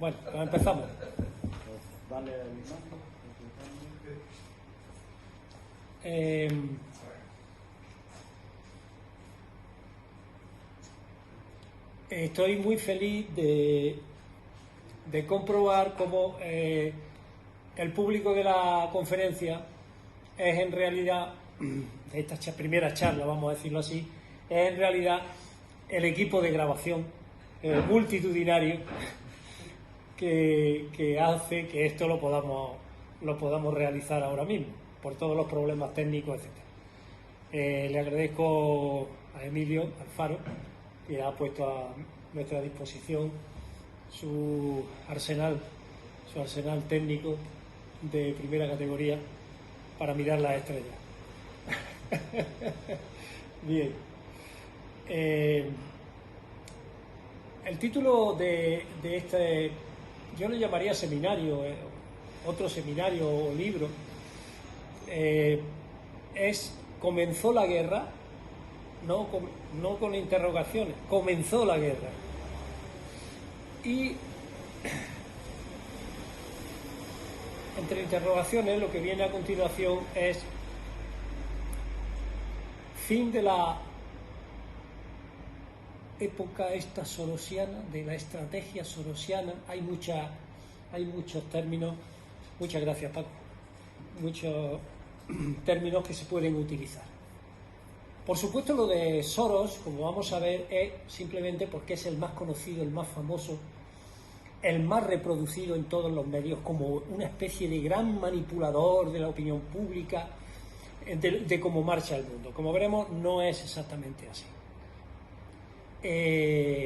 Bueno, empezamos. Dale Estoy muy feliz de comprobar cómo el público de la conferencia es en realidad, de esta primera charla, vamos a decirlo así, es en realidad el equipo de grabación multitudinario que hace que esto lo podamos realizar ahora mismo, por todos los problemas técnicos, etc. Le agradezco a Emilio Alfaro, que ha puesto a nuestra disposición su arsenal técnico de primera categoría para mirar las estrellas. Bien. El título de este, yo le llamaría seminario, otro seminario o libro, es ¿Comenzó la guerra? No con interrogaciones, comenzó la guerra. Y entre interrogaciones lo que viene a continuación es fin de la época esta sorosiana, de la estrategia sorosiana. Hay muchos términos, muchas gracias Paco, muchos términos que se pueden utilizar. Por supuesto, lo de Soros, como vamos a ver, es simplemente porque es el más conocido, el más famoso, el más reproducido en todos los medios, como una especie de gran manipulador de la opinión pública, de cómo marcha el mundo. Como veremos, no es exactamente así.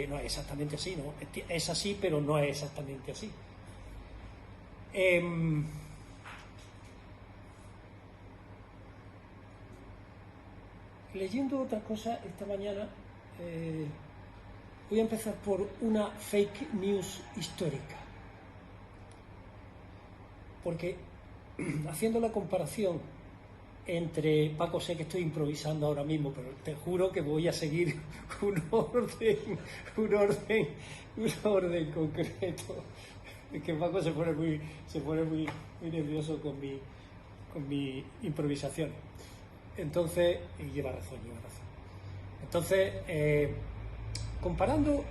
No es exactamente así, ¿no? Es así, pero no es exactamente así. Leyendo otra cosa esta mañana, voy a empezar por una fake news histórica, porque haciendo la comparación entre, Paco, sé que estoy improvisando ahora mismo, pero te juro que voy a seguir un orden concreto. Es que Paco se pone muy nervioso con mi improvisación. Entonces, y lleva razón. Entonces, comparando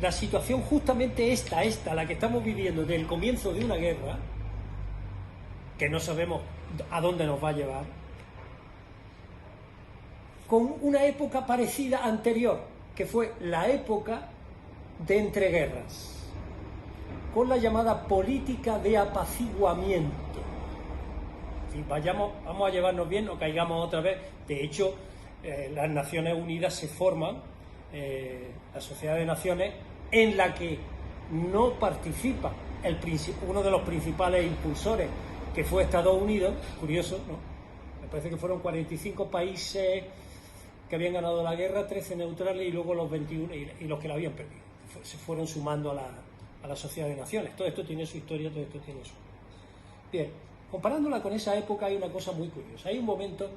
la situación justamente esta, la que estamos viviendo del comienzo de una guerra, que no sabemos a dónde nos va a llevar, con una época parecida anterior, que fue la época de entreguerras, con la llamada política de apaciguamiento. Si vamos a llevarnos bien, no caigamos otra vez. De hecho, las Naciones Unidas se forman, la Sociedad de Naciones, en la que no participa uno de los principales impulsores, que fue Estados Unidos. Curioso, ¿no? Me parece que fueron 45 países que habían ganado la guerra, 13 neutrales y luego los 21 y los que la habían perdido. Se fueron sumando a la Sociedad de Naciones. Todo esto tiene su historia, todo esto tiene su... Bien, comparándola con esa época hay una cosa muy curiosa. Hay un momento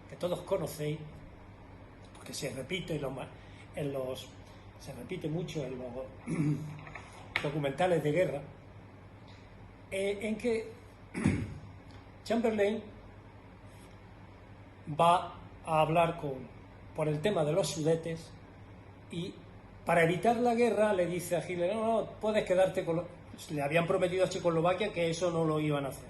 que todos conocéis, porque se repite se repite mucho en los documentales de guerra, en que Chamberlain va a hablar por el tema de los Sudetes, y para evitar la guerra le dice a Hitler: no, puedes quedarte con le habían prometido a Checoslovaquia que eso no lo iban a hacer,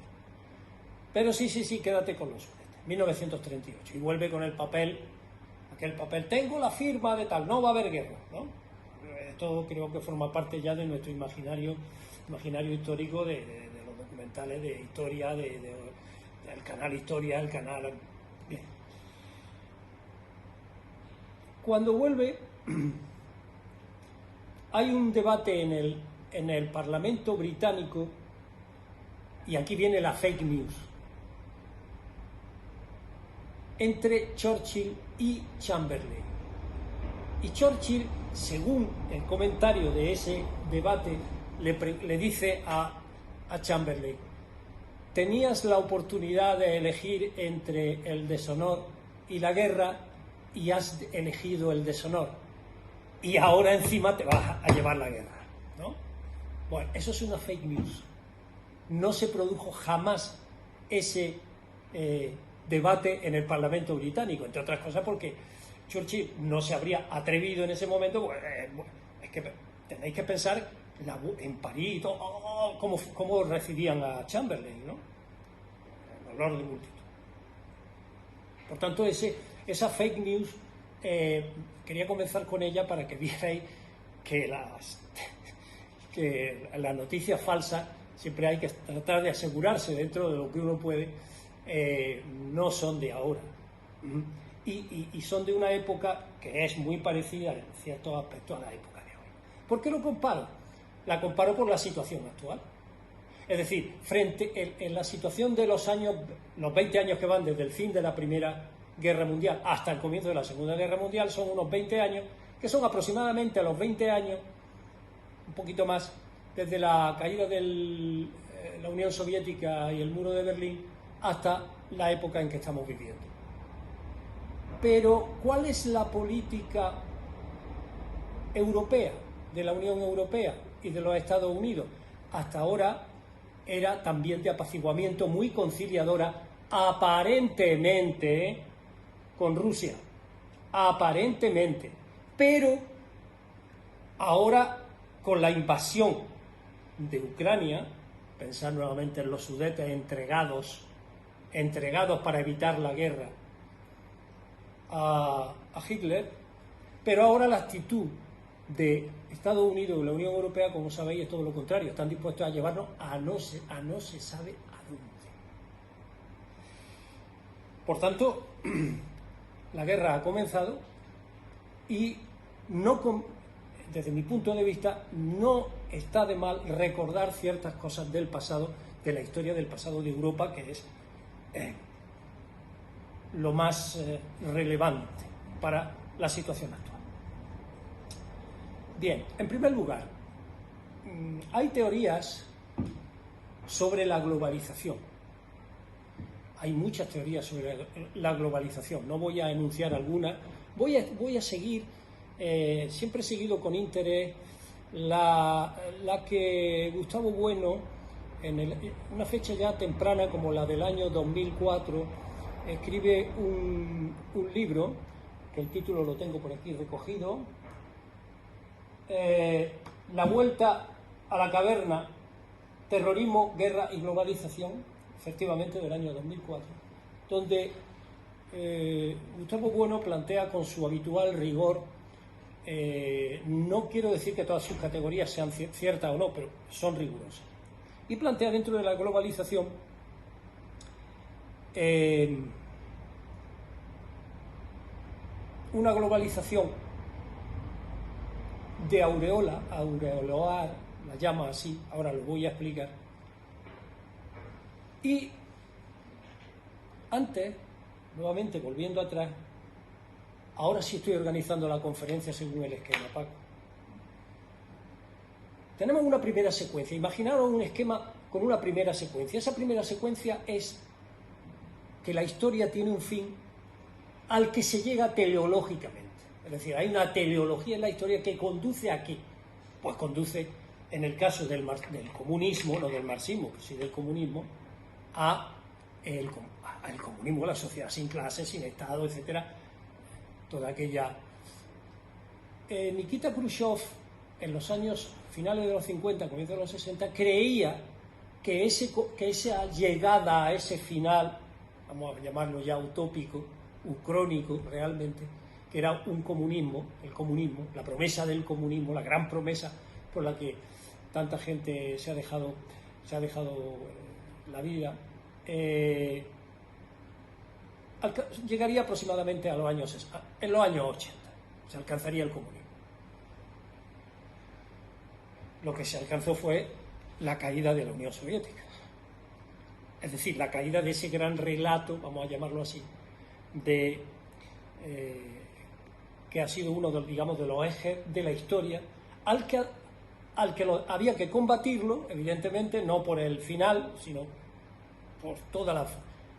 pero sí, quédate con los Sudetes. 1938, y vuelve con aquel papel, tengo la firma de tal, no va a haber guerra, ¿no? Esto creo que forma parte ya de nuestro imaginario histórico, de los documentales de historia, del canal Historia, el canal... Bien. Cuando vuelve, hay un debate en el Parlamento británico, y aquí viene la fake news, entre Churchill y Chamberlain. Y Churchill, según el comentario de ese debate, le dice a Chamberlain: tenías la oportunidad de elegir entre el deshonor y la guerra y has elegido el deshonor, y ahora encima te vas a llevar la guerra, ¿no? Bueno, eso es una fake news. No se produjo jamás ese debate en el Parlamento británico, entre otras cosas porque Churchill no se habría atrevido en ese momento. Bueno, es que tenéis que pensar en París y todo, cómo recibían a Chamberlain, ¿no? El olor de multitud. Por tanto, esa fake news, quería comenzar con ella para que vierais que las noticias falsas siempre hay que tratar de asegurarse dentro de lo que uno puede, no son de ahora. Y son de una época que es muy parecida en ciertos aspectos a la época de hoy. ¿Por qué lo comparo? La comparo por la situación actual. Es decir, en la situación de los 20 años que van desde el fin de la Primera Guerra Mundial hasta el comienzo de la Segunda Guerra Mundial, son unos 20 años, que son aproximadamente a los 20 años, un poquito más, desde la caída de la Unión Soviética y el muro de Berlín hasta la época en que estamos viviendo. Pero, ¿cuál es la política europea, de la Unión Europea y de los Estados Unidos? Hasta ahora era también de apaciguamiento, muy conciliadora, aparentemente, con Rusia. Aparentemente. Pero, ahora, con la invasión de Ucrania, pensar nuevamente en los Sudetes entregados para evitar la guerra a Hitler, pero ahora la actitud de Estados Unidos y la Unión Europea, como sabéis, es todo lo contrario. Están dispuestos a llevarnos a no se sabe a dónde. Por tanto, la guerra ha comenzado y desde mi punto de vista no está de mal recordar ciertas cosas del pasado, de la historia del pasado de Europa, que es lo más relevante para la situación actual. Bien, en primer lugar, hay teorías sobre la globalización. Hay muchas teorías sobre la globalización. No voy a enunciar algunas. Voy a seguir, siempre he seguido con interés la que Gustavo Bueno, en una fecha ya temprana como la del año 2004, escribe un libro, que el título lo tengo por aquí recogido, La vuelta a la caverna, terrorismo, guerra y globalización, efectivamente del año 2004, donde Gustavo Bueno plantea con su habitual rigor, no quiero decir que todas sus categorías sean ciertas o no, pero son rigurosas, y plantea dentro de la globalización una globalización de aureolar, la llama así, ahora lo voy a explicar. Y antes, nuevamente volviendo atrás, ahora sí estoy organizando la conferencia según el esquema, Paco. Tenemos una primera secuencia. Imaginaros un esquema con una primera secuencia. Esa primera secuencia es que la historia tiene un fin al que se llega teleológicamente. Es decir, hay una teleología en la historia que conduce a ¿qué? Pues conduce, en el caso del comunismo, no del marxismo, pero sí del comunismo, al comunismo, la sociedad sin clases, sin Estado, etcétera, toda aquella. Nikita Khrushchev, en los años finales de los 50, comienzos de los 60, creía que esa llegada a ese final, vamos a llamarlo ya utópico, ucrónico realmente, que era un comunismo, el comunismo, la promesa del comunismo, la gran promesa por la que tanta gente se ha dejado la vida, llegaría aproximadamente en los años 80, se alcanzaría el comunismo. Lo que se alcanzó fue la caída de la Unión Soviética, es decir, la caída de ese gran relato, vamos a llamarlo así, que ha sido uno de los ejes de la historia, al que había que combatirlo, evidentemente, no por el final, sino por todo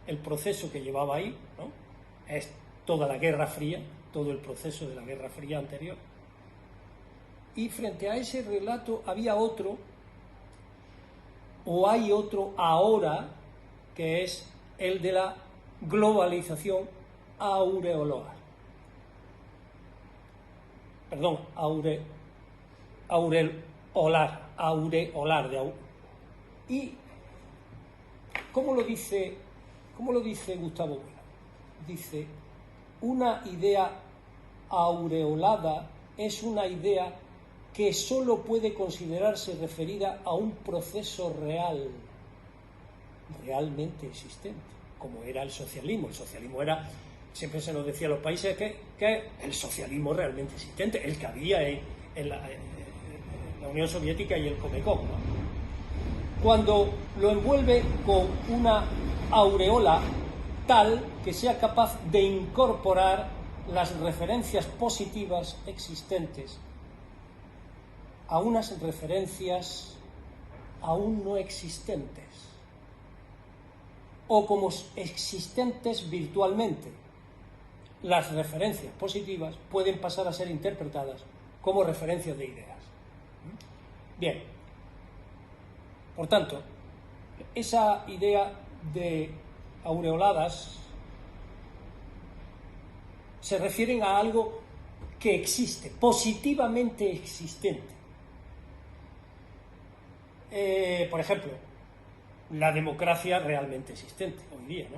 el proceso que llevaba ahí, ¿no? Es toda la Guerra Fría, todo el proceso de la Guerra Fría anterior. Y frente a ese relato había otro o hay otro ahora, que es el de la globalización aureolar. Perdón, aureolar. ¿Y cómo lo dice Gustavo Bueno? Dice, una idea aureolada es una idea que solo puede considerarse referida a un proceso real, realmente existente, como era el socialismo. El socialismo era, siempre se nos decía a los países que el socialismo realmente existente, el que había en la Unión Soviética y el Comecon, ¿no? Cuando lo envuelve con una aureola tal que sea capaz de incorporar las referencias positivas existentes a unas referencias aún no existentes, o como existentes virtualmente. Las referencias positivas pueden pasar a ser interpretadas como referencias de ideas. Bien, por tanto, esa idea de aureoladas se refieren a algo que existe, positivamente existente. Por ejemplo, la democracia realmente existente hoy día, ¿no?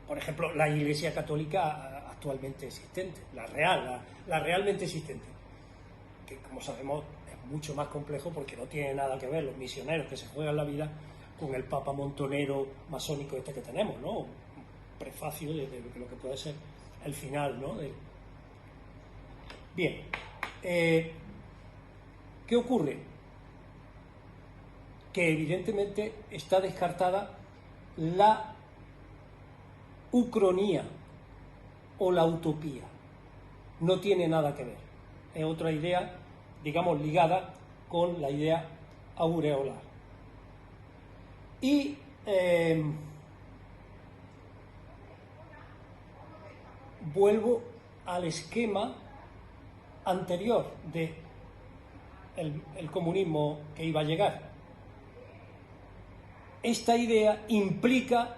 Por ejemplo, la Iglesia Católica actualmente existente, la realmente existente, que como sabemos es mucho más complejo porque no tiene nada que ver los misioneros que se juegan la vida con el Papa montonero masónico que tenemos, ¿no? Un prefacio de lo que puede ser el final, ¿no? Bien, ¿qué ocurre? Que evidentemente está descartada la ucronía o la utopía. No tiene nada que ver. Es otra idea, digamos, ligada con la idea aureolar. Y vuelvo al esquema anterior de el comunismo que iba a llegar. Esta idea implica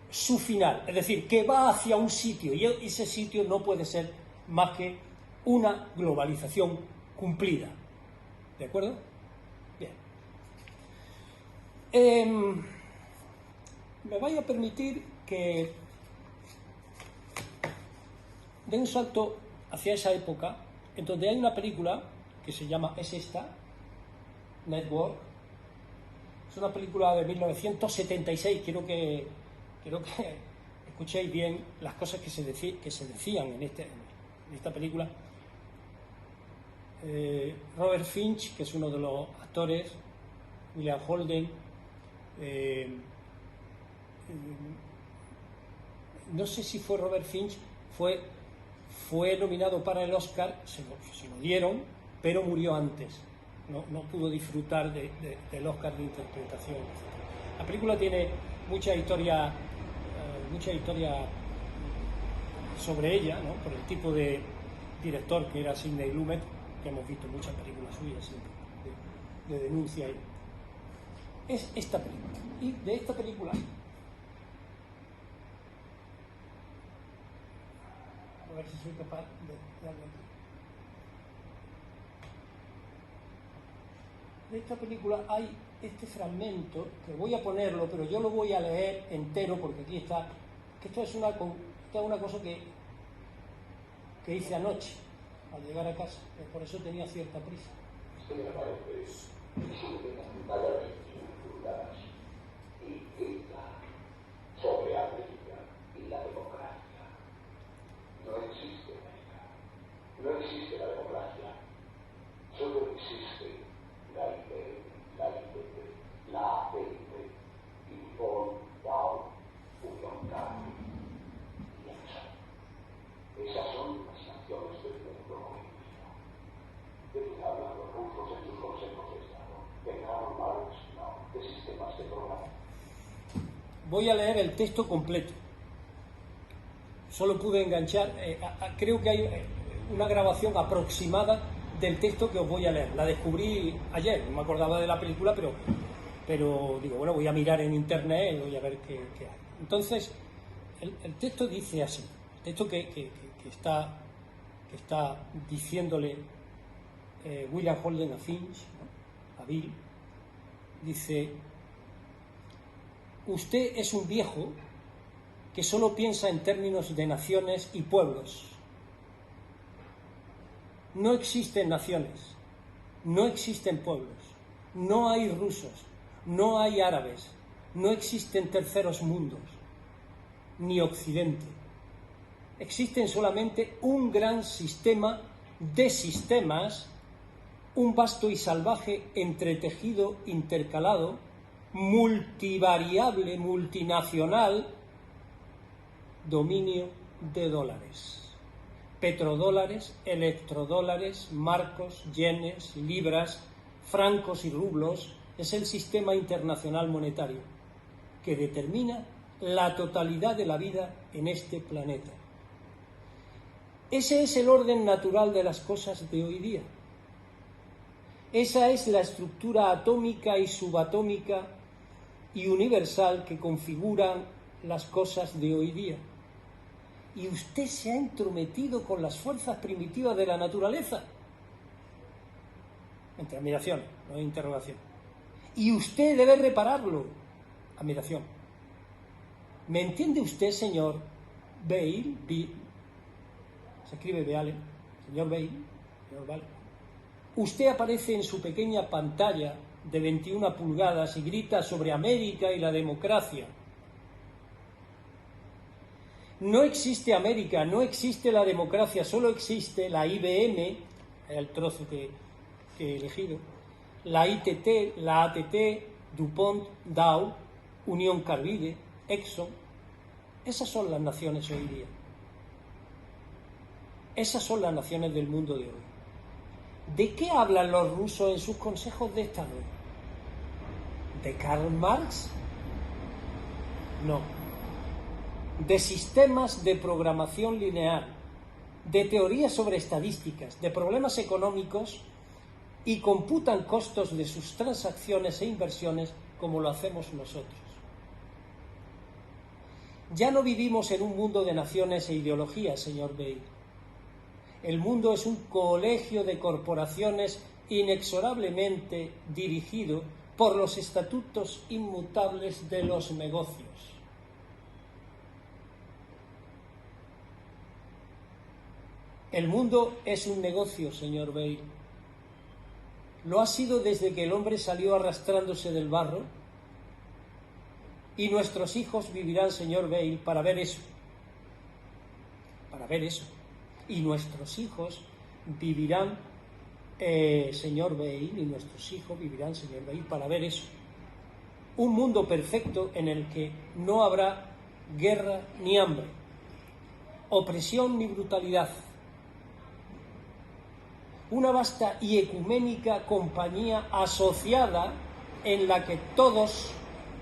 su final, es decir, que va hacia un sitio y ese sitio no puede ser más que una globalización cumplida. ¿De acuerdo? Bien. Me vais a permitir que dé un salto hacia esa época en donde hay una película que se llama Es esta, Network. Es una película de 1976. Quiero que escuchéis bien las cosas que se decían en esta película. Robert Finch, que es uno de los actores, William Holden, no sé si fue Robert Finch, fue nominado para el Oscar, se lo dieron, pero murió antes. No pudo disfrutar del Oscar de interpretación, etc. La película tiene mucha historia sobre ella, ¿no? Por el tipo de director que era Sidney Lumet, que hemos visto muchas películas suyas siempre, de denuncia. Es esta película. Y de esta película, a ver si soy capaz de darle aquí. De esta película hay este fragmento, que voy a ponerlo, pero yo lo voy a leer entero porque aquí está, que esto es una cosa que hice anoche al llegar a casa, por eso tenía cierta prisa. Sobre América y la democracia. No existe América. No existe la democracia. Solo existe la IP, la IPP, la APP, Impon, DAO, Unión Cambio y Exxon. Esas son las naciones del mundo hoy día. ¿De qué hablan los rusos en sus consejos de Estado? ¿De Karl Marx? No. ¿De sistemas de programación? Voy a leer el texto completo. Solo pude enganchar, creo que hay una grabación aproximada del texto que os voy a leer. La descubrí ayer, no me acordaba de la película, pero digo, bueno, voy a mirar en internet y voy a ver qué hay. Entonces, el texto dice así, el texto que está diciéndole William Holden a Finch, ¿no?, a Bill, dice: usted es un viejo que solo piensa en términos de naciones y pueblos. No existen naciones, no existen pueblos, no hay rusos, no hay árabes, no existen terceros mundos, ni Occidente. Existen solamente un gran sistema de sistemas, un vasto y salvaje entretejido intercalado, multivariable, multinacional, dominio de dólares. Petrodólares, electrodólares, marcos, yenes, libras, francos y rublos. Es el sistema internacional monetario que determina la totalidad de la vida en este planeta. Ese es el orden natural de las cosas de hoy día. Esa es la estructura atómica y subatómica y universal que configuran las cosas de hoy día. Y usted se ha entrometido con las fuerzas primitivas de la naturaleza. Entre admiración, no interrogación. Y usted debe repararlo. Admiración. ¿Me entiende usted, señor Bale? Se escribe Beale. Señor Bale. Señor Bale. Usted aparece en su pequeña pantalla de 21 pulgadas y grita sobre América y la democracia. No existe América, no existe la democracia, solo existe la IBM, el trozo que he elegido, la ITT, la ATT, DuPont, Dow, Unión Carbide, Exxon. Esas son las naciones hoy día. Esas son las naciones del mundo de hoy. ¿De qué hablan los rusos en sus consejos de Estado? ¿De Karl Marx? No. De sistemas de programación lineal, de teorías sobre estadísticas, de problemas económicos, y computan costos de sus transacciones e inversiones como lo hacemos nosotros. Ya no vivimos en un mundo de naciones e ideologías, señor Bale. El mundo es un colegio de corporaciones inexorablemente dirigido por los estatutos inmutables de los negocios. El mundo es un negocio, señor Bale. Lo ha sido desde que el hombre salió arrastrándose del barro, y nuestros hijos vivirán, señor Bale, para ver eso. Para ver eso. Y nuestros hijos vivirán, señor Bale, y nuestros hijos vivirán, señor Bale, para ver eso. Un mundo perfecto en el que no habrá guerra ni hambre, opresión ni brutalidad. Una vasta y ecuménica compañía asociada en la que todos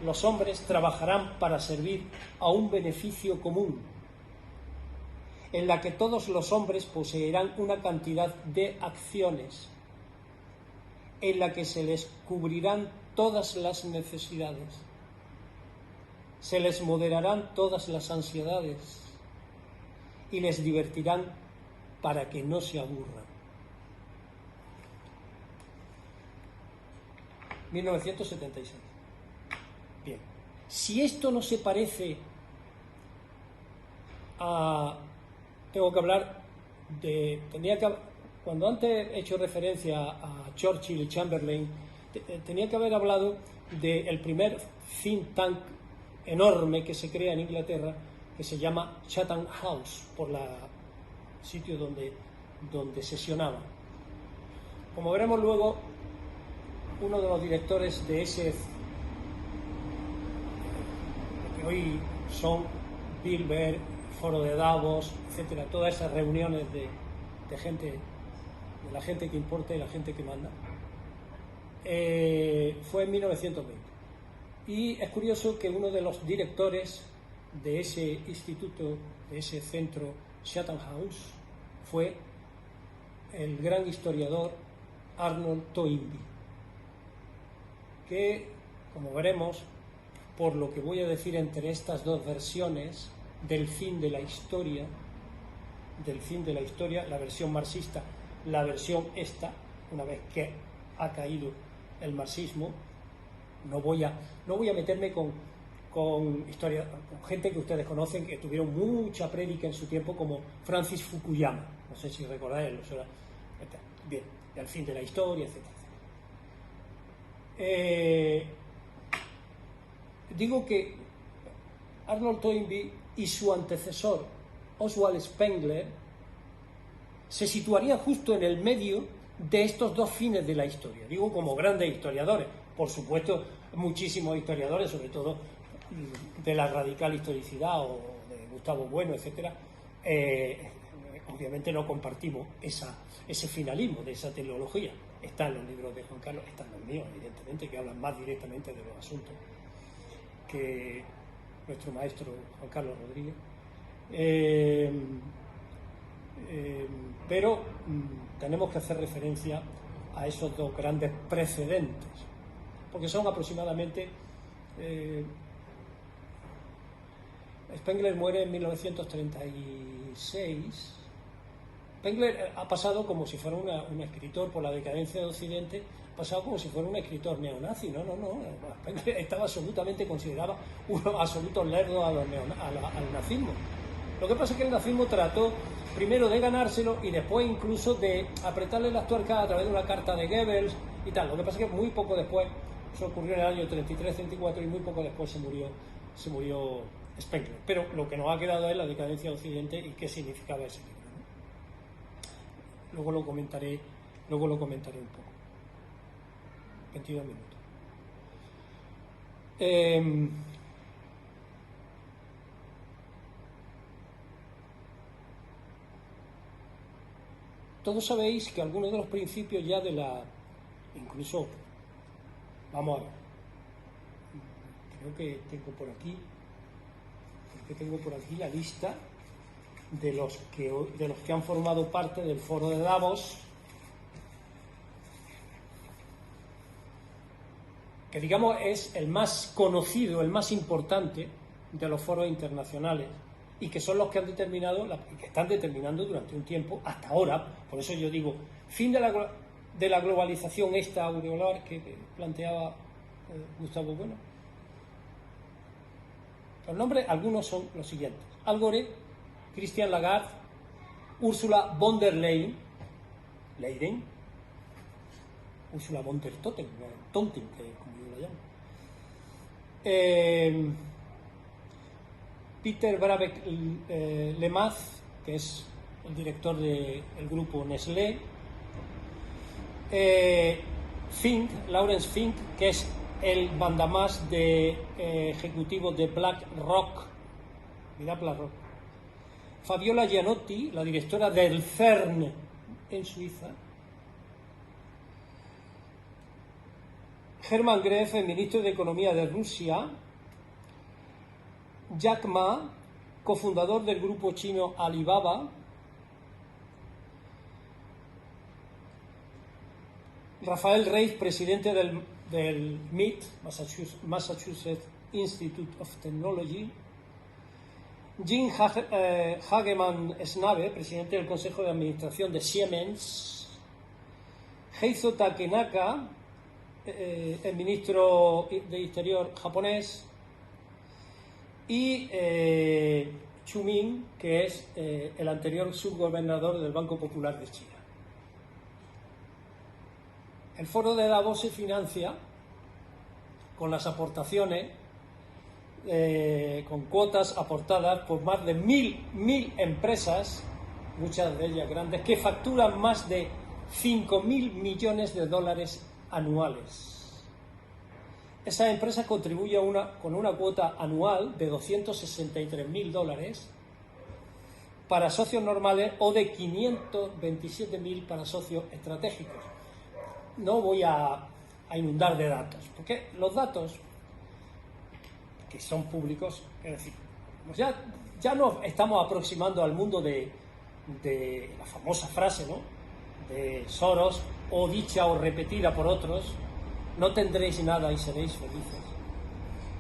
los hombres trabajarán para servir a un beneficio común, en la que todos los hombres poseerán una cantidad de acciones, en la que se les cubrirán todas las necesidades, se les moderarán todas las ansiedades y les divertirán para que no se aburran. 1976. Bien, si esto no se parece a... Tengo que hablar de... Cuando antes he hecho referencia a Churchill y Chamberlain, tenía que haber hablado del primer think tank enorme que se crea en Inglaterra, que se llama Chatham House, por el sitio donde sesionaba. Como veremos luego, uno de los directores de ese, que hoy son Bilderberg, Foro de Davos, etcétera, todas esas reuniones de gente, de la gente que importa y la gente que manda, fue en 1920. Y es curioso que uno de los directores de ese instituto, de ese centro Chatham House, fue el gran historiador Arnold Toynbee, que, como veremos, por lo que voy a decir entre estas dos versiones del fin de la historia, la versión marxista, la versión esta, una vez que ha caído el marxismo, no voy a meterme con gente que ustedes conocen, que tuvieron mucha prédica en su tiempo, como Francis Fukuyama, no sé si recordáis, bien, el fin de la historia, etc. Digo que Arnold Toynbee y su antecesor Oswald Spengler se situarían justo en el medio de estos dos fines de la historia. Digo, como grandes historiadores, por supuesto, muchísimos historiadores, sobre todo de la radical historicidad o de Gustavo Bueno, etcétera, obviamente no compartimos ese finalismo de esa teleología. Está en los libros de Juan Carlos, están en los míos, evidentemente, que hablan más directamente de los asuntos que nuestro maestro Juan Carlos Rodríguez. Pero tenemos que hacer referencia a esos dos grandes precedentes, porque son aproximadamente... Spengler muere en 1936. Spengler ha pasado como si fuera un escritor, por la decadencia de Occidente, ha pasado como si fuera un escritor neonazi. No. Spengler estaba absolutamente considerado unos absolutos lerdos al nazismo. Lo que pasa es que el nazismo trató primero de ganárselo y después incluso de apretarle las tuercas a través de una carta de Goebbels y tal. Lo que pasa es que muy poco después, eso ocurrió en el año 33-34, y muy poco después se murió Spengler. Pero lo que nos ha quedado es la decadencia de Occidente y qué significaba ese libro, ¿no? Luego lo comentaré un poco. 22 minutos. Todos sabéis que algunos de los principios ya incluso, vamos a ver, creo que tengo por aquí la lista de los que han formado parte del foro de Davos, que digamos es el más conocido, el más importante de los foros internacionales, y que son los que han determinado y que están determinando durante un tiempo hasta ahora. Por eso yo digo, fin de la globalización esta aureolar que planteaba Gustavo Bueno. Los nombres, algunos son los siguientes: Al Gore, Christine Lagarde, Ursula von der Leyen, Ursula von der Toten, como yo la llamo, Peter Brabeck-Lemaz, que es el director del grupo Nestlé, Lawrence Fink, que es el mandamás ejecutivo de BlackRock, Fabiola Gianotti, la directora del CERN en Suiza, Hermann Gref, el ministro de Economía de Rusia, Jack Ma, cofundador del grupo chino Alibaba, Rafael Reis, presidente del MIT, Massachusetts Institute of Technology, Jim Hagemann Snabe, presidente del Consejo de Administración de Siemens, Heizo Takenaka, el ministro de Exterior japonés, y Chu Ming, que es el anterior subgobernador del Banco Popular de China. El foro de Davos se financia con las aportaciones, con cuotas aportadas por más de mil empresas, muchas de ellas grandes, que facturan más de 5.000 millones de dólares anuales. Esa empresa contribuye con una cuota anual de 263.000 dólares para socios normales o de 527.000 para socios estratégicos. No voy a inundar de datos, porque los datos que son públicos, es decir, pues ya nos estamos aproximando al mundo de la famosa frase, ¿no?, de Soros, o dicha o repetida por otros, no tendréis nada y seréis felices.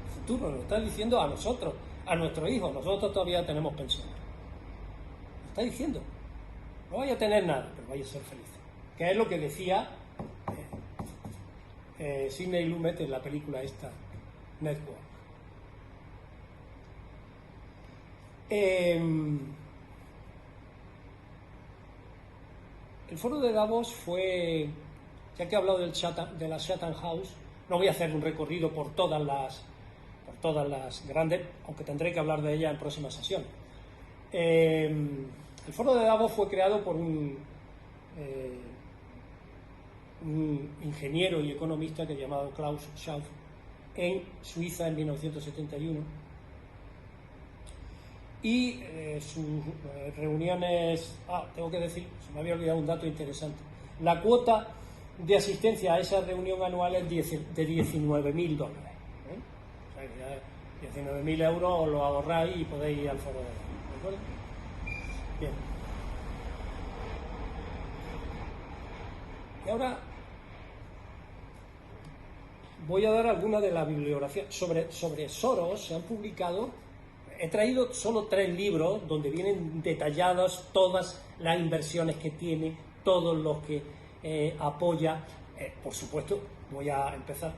El futuro nos está diciendo a nosotros, a nuestros hijos. Nosotros todavía tenemos pensión. Nos está diciendo, no vais a tener nada, pero vais a ser felices. Que es lo que decía Sidney Lumet en la película esta, Network. El foro de Davos fue, ya que he hablado de la Chatham House, no voy a hacer un recorrido por todas las grandes, aunque tendré que hablar de ella en próxima sesión. El foro de Davos fue creado por un ingeniero y economista que llamado Klaus Schwab en Suiza en 1971. Y sus reuniones... tengo que decir, se me había olvidado un dato interesante. La cuota de asistencia a esa reunión anual es de $19.000. O sea, 19.000 euros os lo ahorráis y podéis ir al foro de Davos. ¿De acuerdo? Bien. Y ahora voy a dar alguna de la bibliografía. Sobre Soros se han publicado... He traído solo 3 libros donde vienen detalladas todas las inversiones que tiene, todos los que apoya. Por supuesto, voy a empezar.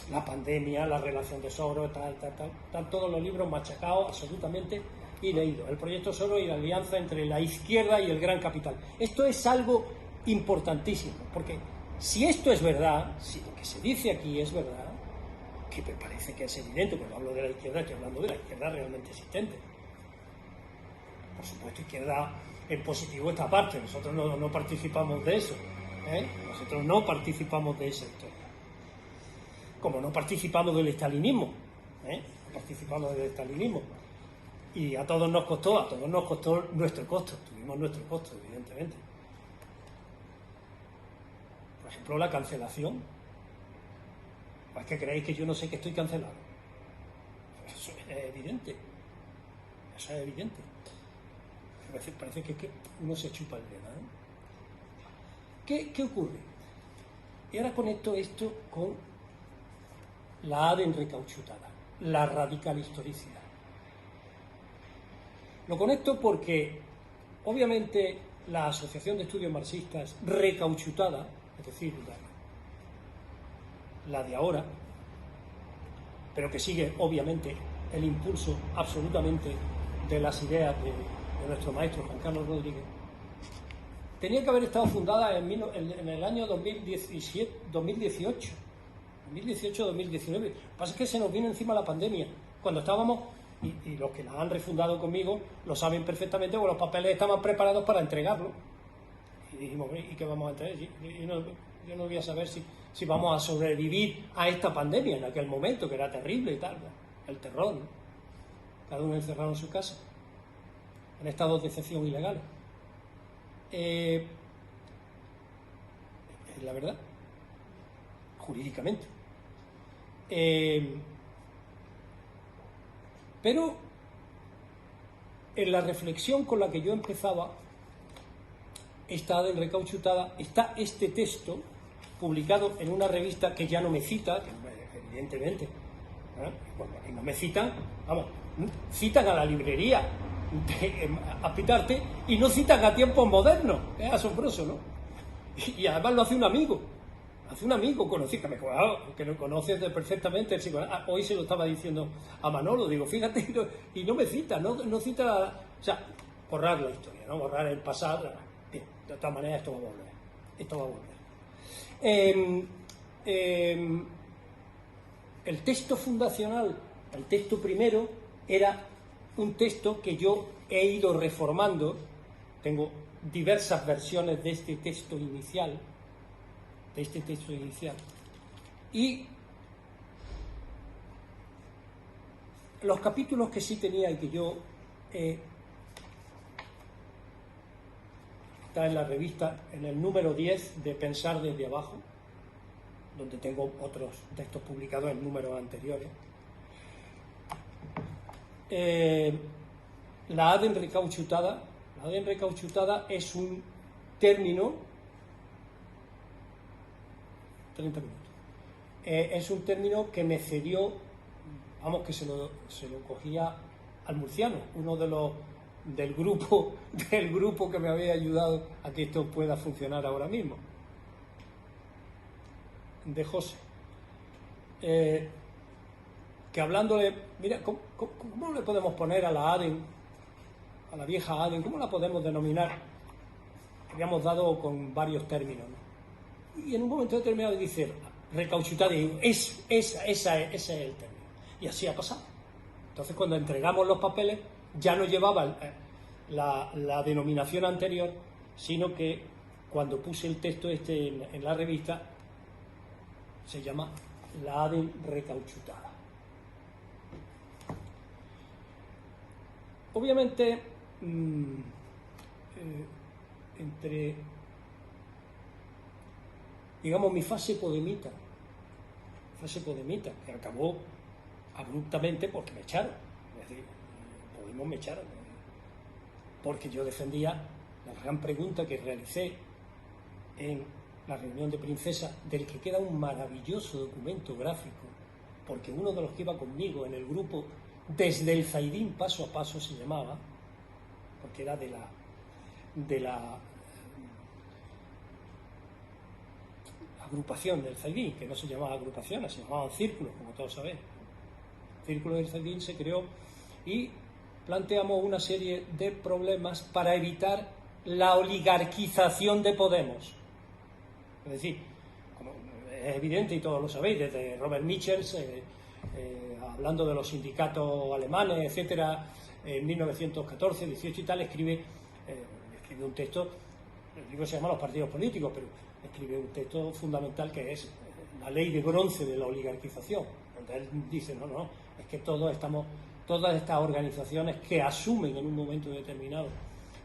La pandemia, la relación de Soros, tal. Están todos los libros machacados absolutamente y leídos. El proyecto Soros y la alianza entre la izquierda y el gran capital. Esto es algo importantísimo, porque si esto es verdad, si lo que se dice aquí es verdad, que me parece que es evidente, cuando hablo de la izquierda estoy hablando de la izquierda realmente existente. Por supuesto, izquierda en positivo esta parte, nosotros no participamos de eso, nosotros no participamos de esa historia. Como no participamos del estalinismo, no participamos del estalinismo. Y a todos nos costó nuestro costo, tuvimos nuestro costo, evidentemente. Por ejemplo, la cancelación. ¿Es que creéis que yo no sé que estoy cancelado? Eso es evidente. Eso es evidente. Parece que uno se chupa el dedo, ¿Qué ocurre? Y ahora conecto esto con la ADN recauchutada, la radical historicidad. Lo conecto porque, obviamente, la Asociación de Estudios Marxistas recauchutada, es decir, la de ahora, pero que sigue obviamente el impulso absolutamente de las ideas de nuestro maestro Juan Carlos Rodríguez, tenía que haber estado fundada en el año 2018, 2019. Lo que pasa es que se nos vino encima la pandemia, cuando estábamos, y los que la han refundado conmigo lo saben perfectamente, porque los papeles estaban preparados para entregarlo. Y dijimos, ¿y qué vamos a entregar? Yo no voy a saber si vamos a sobrevivir a esta pandemia en aquel momento, que era terrible y tal, el terror, ¿no? Cada uno encerrado en su casa, en estados de excepción ilegales. Es la verdad, jurídicamente. Pero en la reflexión con la que yo empezaba, esta de recauchutada, está este texto publicado en una revista que ya no me cita, que evidentemente, y no me citan, vamos, citan a la librería a Pitarte y no citan a Tiempos Modernos. Es asombroso, ¿no? Y además lo hace un amigo que lo conoces perfectamente. Hoy se lo estaba diciendo a Manolo, digo, fíjate, y no me cita, no cita, o sea, borrar la historia, ¿no? Borrar el pasado. Bien, de otra manera esto va a volver. El texto fundacional, el texto primero, era un texto que yo he ido reformando. Tengo diversas versiones de este texto inicial, y los capítulos que sí tenía y que yo está en la revista, en el número 10 de Pensar desde abajo, donde tengo otros textos publicados en números anteriores. La ADN recauchutada es un término, 30 minutos, es un término que me cedió, vamos, que se lo cogía al murciano, uno de los del grupo que me había ayudado a que esto pueda funcionar ahora mismo, de José, que hablándole, mira, ¿cómo le podemos poner a la ADEN, a la vieja ADEN, cómo la podemos denominar? Habíamos dado con varios términos, ¿no? Y en un momento determinado dice recauchutada, y digo, ese es el término, y así ha pasado. Entonces, cuando entregamos los papeles, ya no llevaba la denominación anterior, sino que cuando puse el texto este en la revista, se llama la ADEN recauchutada. Obviamente, entre, digamos, mi fase podemita, que acabó abruptamente porque me echaron, es decir, Podemos me echaron, porque yo defendía la gran pregunta que realicé en la reunión de Princesa, del que queda un maravilloso documento gráfico, porque uno de los que iba conmigo en el grupo desde el Zaidín paso a paso se llamaba, porque era de la agrupación del Zaidín, que no se llamaba agrupación, se llamaban círculos, como todos sabéis. El Círculo del Zaidín se creó y planteamos una serie de problemas para evitar la oligarquización de Podemos. Es decir, como es evidente y todos lo sabéis, desde Robert Michels, hablando de los sindicatos alemanes, etcétera, en 1914, 18 y tal, escribe un texto, el libro se llama Los partidos políticos, pero escribe un texto fundamental que es la ley de bronce de la oligarquización, donde él dice, no, es que todas estas organizaciones que asumen en un momento determinado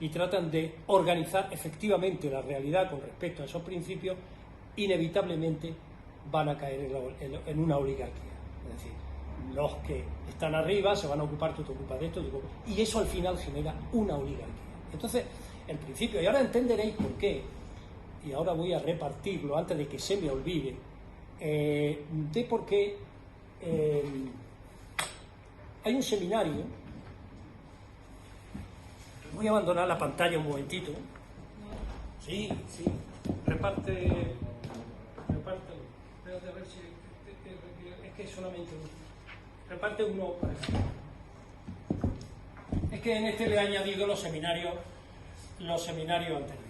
y tratan de organizar efectivamente la realidad con respecto a esos principios, inevitablemente van a caer en una oligarquía. Es decir, los que están arriba se van a ocupar, tú te ocupas de esto, y eso al final genera una oligarquía. Entonces, el principio, y ahora entenderéis por qué, y ahora voy a repartirlo antes de que se me olvide, de por qué hay un seminario. Voy a abandonar la pantalla un momentito. Sí. Reparte. Espérate a ver si. Es que solamente uno. Reparte uno. Es que en este le he añadido los seminarios anteriores.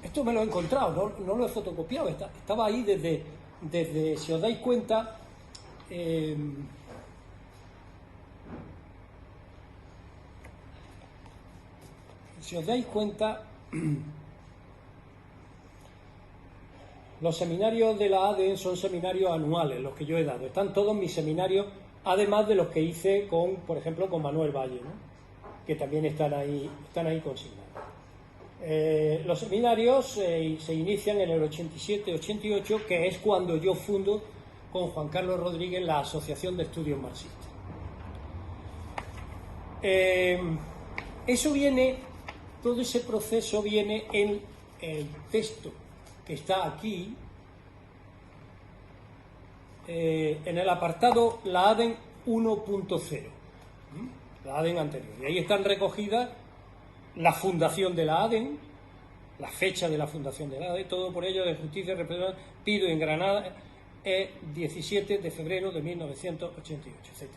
Esto me lo he encontrado, no lo he fotocopiado, estaba ahí desde si os dais cuenta, los seminarios de la ADEN son seminarios anuales, los que yo he dado. Están todos mis seminarios, además de los que hice por ejemplo, con Manuel Valle, ¿no? Que también están ahí consignados. Los seminarios se inician en el 87-88, que es cuando yo fundo con Juan Carlos Rodríguez la Asociación de Estudios Marxistas. Todo ese proceso viene en el texto que está aquí, en el apartado la ADEN 1.0, la ADEN anterior, y ahí están recogidas la fundación de la ADEN, la fecha de la fundación de la ADEN, todo por ello de justicia representativa, pido en Granada, 17 de febrero de 1988, etc.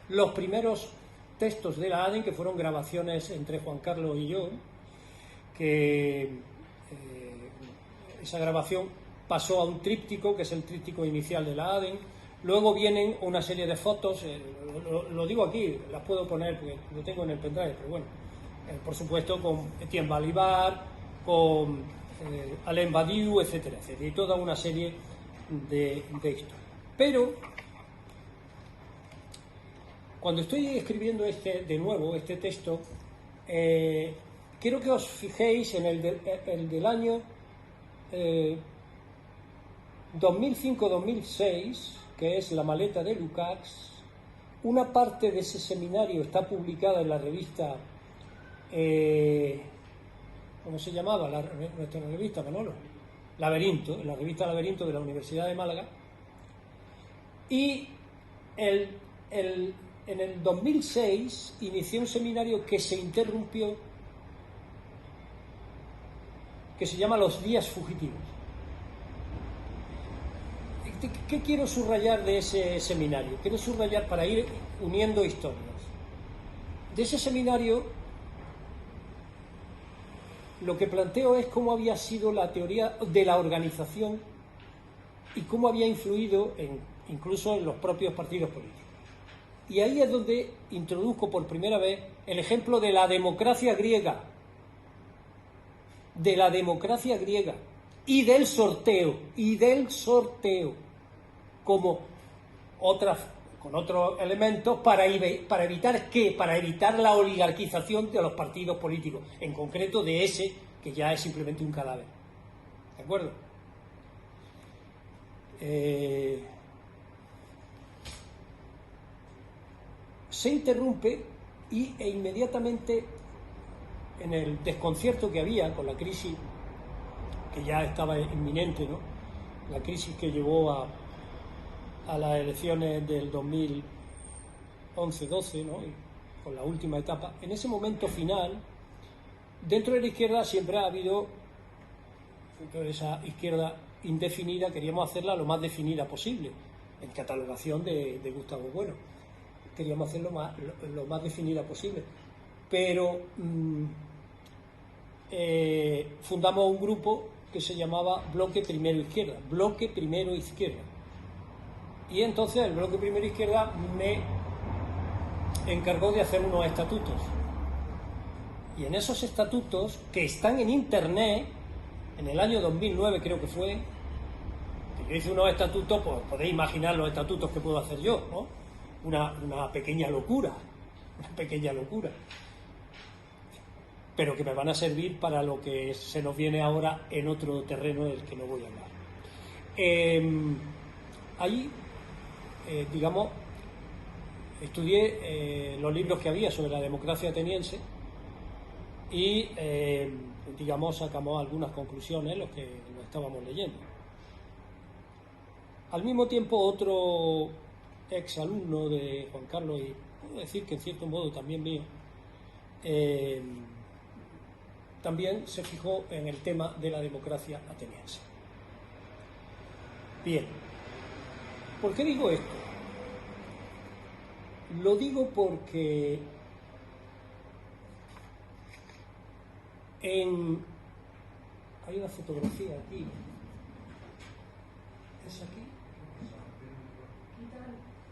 Los primeros textos de la ADEN, que fueron grabaciones entre Juan Carlos y yo, que esa grabación pasó a un tríptico, que es el tríptico inicial de la ADEN. Luego vienen una serie de fotos, lo digo aquí, las puedo poner porque lo tengo en el pendrive, pero bueno, por supuesto con Etienne Balibar, con Alain Badiou, etcétera, y toda una serie de esto. Pero cuando estoy escribiendo de nuevo este texto, quiero que os fijéis en el del año 2005-2006, que es La maleta de Lukács, Una parte de ese seminario está publicada en la revista, ¿cómo se llamaba nuestra revista, Manolo? Laberinto, en la revista Laberinto de la Universidad de Málaga. Y en el 2006 inicié un seminario que se interrumpió, que se llama Los Días Fugitivos. ¿Qué quiero subrayar de ese seminario? Quiero subrayar, para ir uniendo historias. De ese seminario lo que planteo es cómo había sido la teoría de la organización y cómo había influido incluso en los propios partidos políticos. Y ahí es donde introduzco por primera vez el ejemplo de la democracia griega, y del sorteo, como con otros elementos para evitar ¿qué? Para evitar la oligarquización de los partidos políticos, en concreto de ese que ya es simplemente un cadáver. ¿De acuerdo? Se interrumpe e inmediatamente, en el desconcierto que había con la crisis que ya estaba inminente, ¿no? La crisis que llevó a las elecciones del 2011-12, ¿no? Y con la última etapa, en ese momento final, dentro de la izquierda siempre ha habido, dentro de esa izquierda indefinida, queríamos hacerla lo más definida posible, en catalogación de Gustavo Bueno. Queríamos hacerlo lo más definida posible, pero fundamos un grupo que se llamaba Bloque Primero Izquierda, y entonces el Bloque Primero Izquierda me encargó de hacer unos estatutos, y en esos estatutos, que están en internet, en el año 2009 creo que fue, que yo hice unos estatutos, pues podéis imaginar los estatutos que puedo hacer yo, ¿no? Una pequeña locura, pero que me van a servir para lo que se nos viene ahora en otro terreno del que no voy a hablar. Ahí, digamos, estudié los libros que había sobre la democracia ateniense y, digamos, sacamos algunas conclusiones, los que lo estábamos leyendo. Al mismo tiempo, otro ex alumno de Juan Carlos, y puedo decir que en cierto modo también mío, también se fijó en el tema de la democracia ateniense. Bien, ¿por qué digo esto? Lo digo porque hay una fotografía aquí. ¿Es aquí?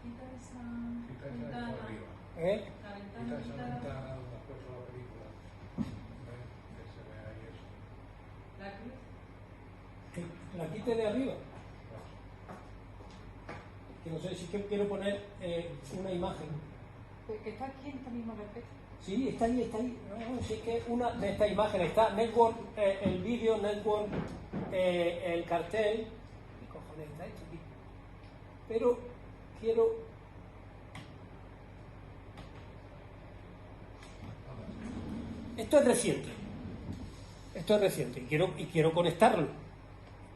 Quita esa ventana. ¿Eh? La ventana. después de la película. Que se ve ahí eso. La cruz. La quite de arriba. Que no sé si quiero poner una imagen. Que está aquí en esta misma carpeta. Sí, está ahí. No, sí, es que una de estas imágenes está Network, el vídeo, Network, el cartel. ¿Qué cojones está esto aquí? Pero quiero... Esto es reciente y quiero conectarlo.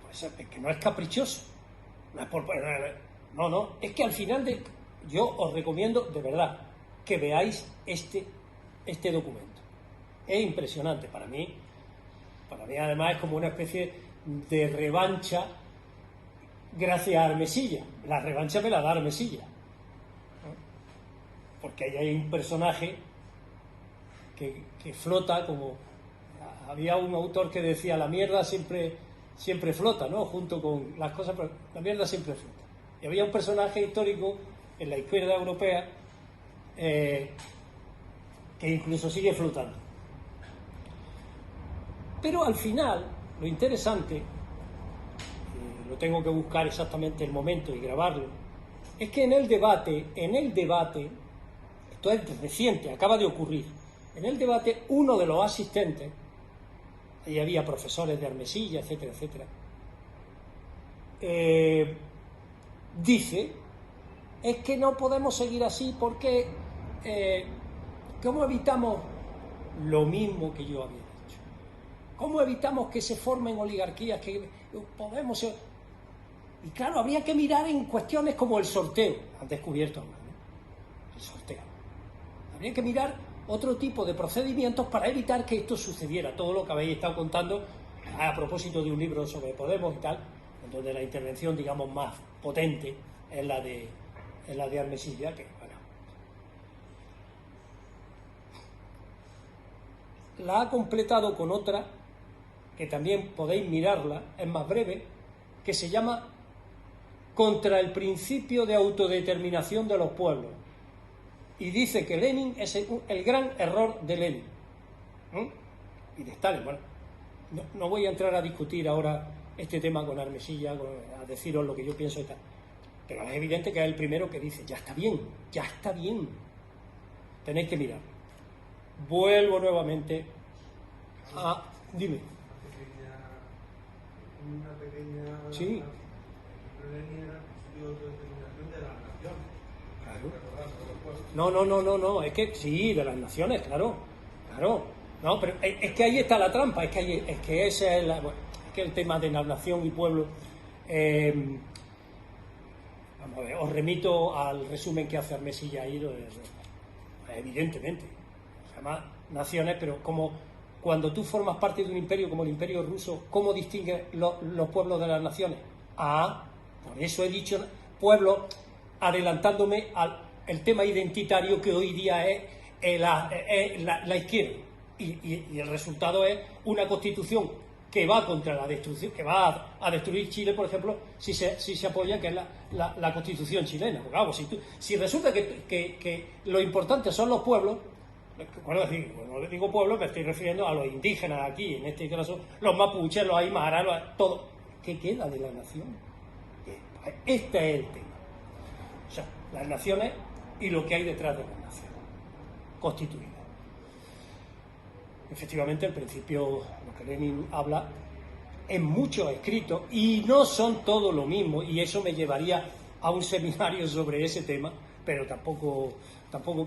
Pues es que no es caprichoso. No es por... No, es que al final yo os recomiendo de verdad que veáis este documento. Es impresionante para mí además es como una especie de revancha gracias a Armesilla. La revancha me la da Armesilla, ¿no? Porque ahí hay un personaje que flota, como había un autor que decía, la mierda siempre flota, ¿no? Junto con las cosas, pero la mierda siempre flota. Y había un personaje histórico en la izquierda europea que incluso sigue flotando. Pero al final, lo interesante, lo tengo que buscar exactamente el momento y grabarlo, es que en el debate, esto es reciente, acaba de ocurrir, en el debate uno de los asistentes, ahí había profesores de Armesilla, etcétera, dice es que no podemos seguir así porque ¿cómo evitamos lo mismo que yo había dicho? ¿Cómo evitamos que se formen oligarquías, que podemos ser? Y claro, habría que mirar en cuestiones como el sorteo, han descubierto ahora, ¿no? El sorteo. Habría que mirar otro tipo de procedimientos para evitar que esto sucediera, todo lo que habéis estado contando a propósito de un libro sobre Podemos y tal, en donde la intervención, digamos, más potente es la de Armesilla, que, bueno, la ha completado con otra, que también podéis mirarla, es más breve, que se llama Contra el principio de autodeterminación de los pueblos. Y dice que Lenin es el gran error de Lenin. Y de Stalin. Bueno, no voy a entrar a discutir ahora este tema con Armesilla, a deciros lo que yo pienso y tal. Pero es evidente que es el primero que dice, ya está bien, tenéis que mirar. Vuelvo nuevamente a... Dime. Una pequeña... Sí. Lenin era el autodeterminación de las naciones. Claro. No, es que sí, de las naciones, claro. No, pero es que ahí está la trampa, es que ese es, es que el tema de la nación y pueblo. Vamos a ver, os remito al resumen que hace Armesilla ahí, evidentemente. Se llama naciones, pero como cuando tú formas parte de un imperio como el imperio ruso, ¿cómo distingues los pueblos de las naciones? Por eso he dicho pueblo, adelantándome al tema identitario que hoy día es la izquierda. Y el resultado es una constitución que va contra la destrucción, que va a destruir Chile, por ejemplo, si se apoya, que es la constitución chilena. Porque, claro, si resulta que lo importante son los pueblos, cuando digo pueblos me estoy refiriendo a los indígenas aquí, en este caso los mapuches, los aymaras, todo. ¿Qué queda de la nación? Este es el tema. O sea, las naciones y lo que hay detrás de las naciones constituidas. Efectivamente, el principio, lo que Lenin habla, en muchos escritos, y no son todos lo mismo, y eso me llevaría a un seminario sobre ese tema, pero tampoco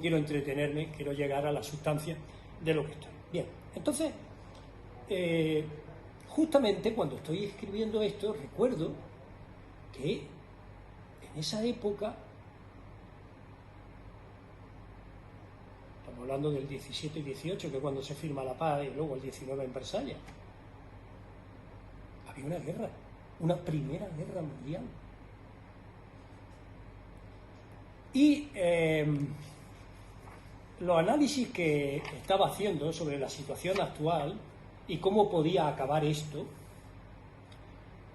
quiero entretenerme, quiero llegar a la sustancia de lo que estoy. Bien, entonces, justamente cuando estoy escribiendo esto, recuerdo que en esa época, estamos hablando del 17 y 18, que es cuando se firma la paz, y luego el 19 en Versalles, había una guerra, una primera guerra mundial. Y los análisis que estaba haciendo sobre la situación actual y cómo podía acabar esto,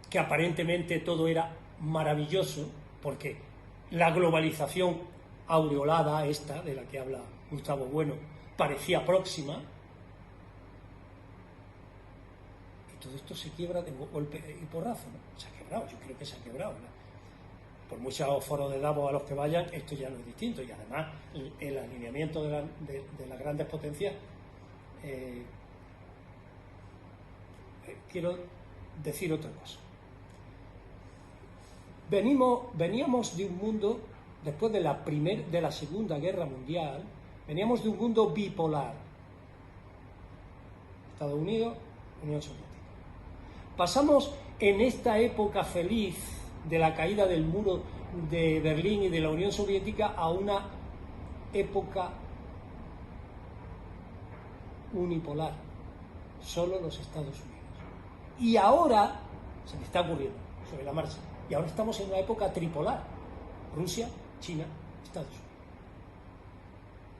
que aparentemente todo era maravilloso, porque la globalización aureolada, esta de la que habla Gustavo Bueno, parecía próxima, y todo esto se quiebra de golpe y porrazo, ¿no? Se ha quebrado, yo creo que se ha quebrado, ¿no? Por muchos foros de Davos a los que vayan, esto ya no es distinto, y además el alineamiento de las grandes potencias, quiero decir otra cosa. Veníamos de un mundo, después de la Segunda Guerra Mundial, veníamos de un mundo bipolar. Estados Unidos, Unión Soviética. Pasamos en esta época feliz de la caída del muro de Berlín y de la Unión Soviética a una época unipolar, solo los Estados Unidos. Y ahora se me está ocurriendo sobre la marcha. Y ahora estamos en una época tripolar: Rusia, China, Estados Unidos.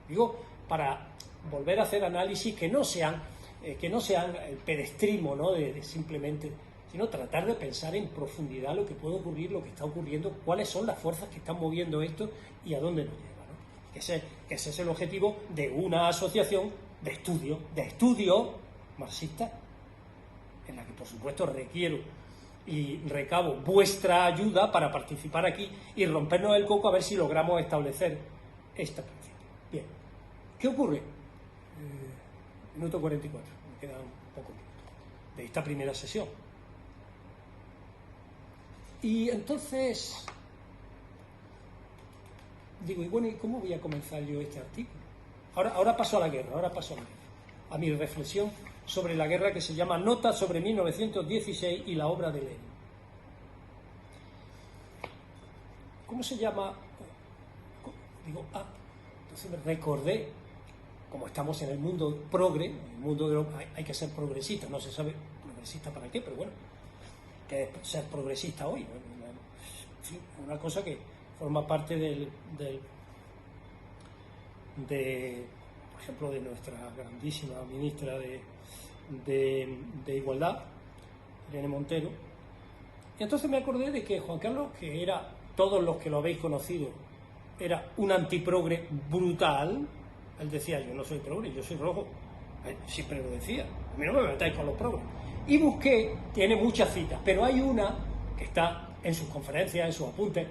Digo, para volver a hacer análisis que no sean el pedestrismo, ¿no? de simplemente, sino tratar de pensar en profundidad lo que puede ocurrir, lo que está ocurriendo, cuáles son las fuerzas que están moviendo esto y a dónde nos lleva, ¿no? Que ese es el objetivo de una asociación de estudio marxista, en la que por supuesto requiero y recabo vuestra ayuda para participar aquí y rompernos el coco a ver si logramos establecer este principio. Bien, ¿qué ocurre? Minuto 44, me quedan pocos minutos de esta primera sesión. Y entonces digo, y bueno, ¿y cómo voy a comenzar yo este artículo? Ahora paso a la guerra, a mi reflexión sobre la guerra, que se llama Nota sobre 1916 y la obra de Lenin. ¿Cómo se llama? Digo, entonces me recordé, como estamos en el mundo progre, en el mundo de hay que ser progresista, no se sabe progresista para qué, pero bueno, que es ser progresista hoy, ¿no? En fin, una cosa que forma parte por ejemplo, de nuestra grandísima ministra de Igualdad, Irene Montero. Y entonces me acordé de que Juan Carlos, que era, todos los que lo habéis conocido, era un antiprogre brutal. Él decía, yo no soy progre, yo soy rojo. Siempre lo decía, a mí no me metáis con los progres. Y busqué, tiene muchas citas, pero hay una que está en sus conferencias, en sus apuntes,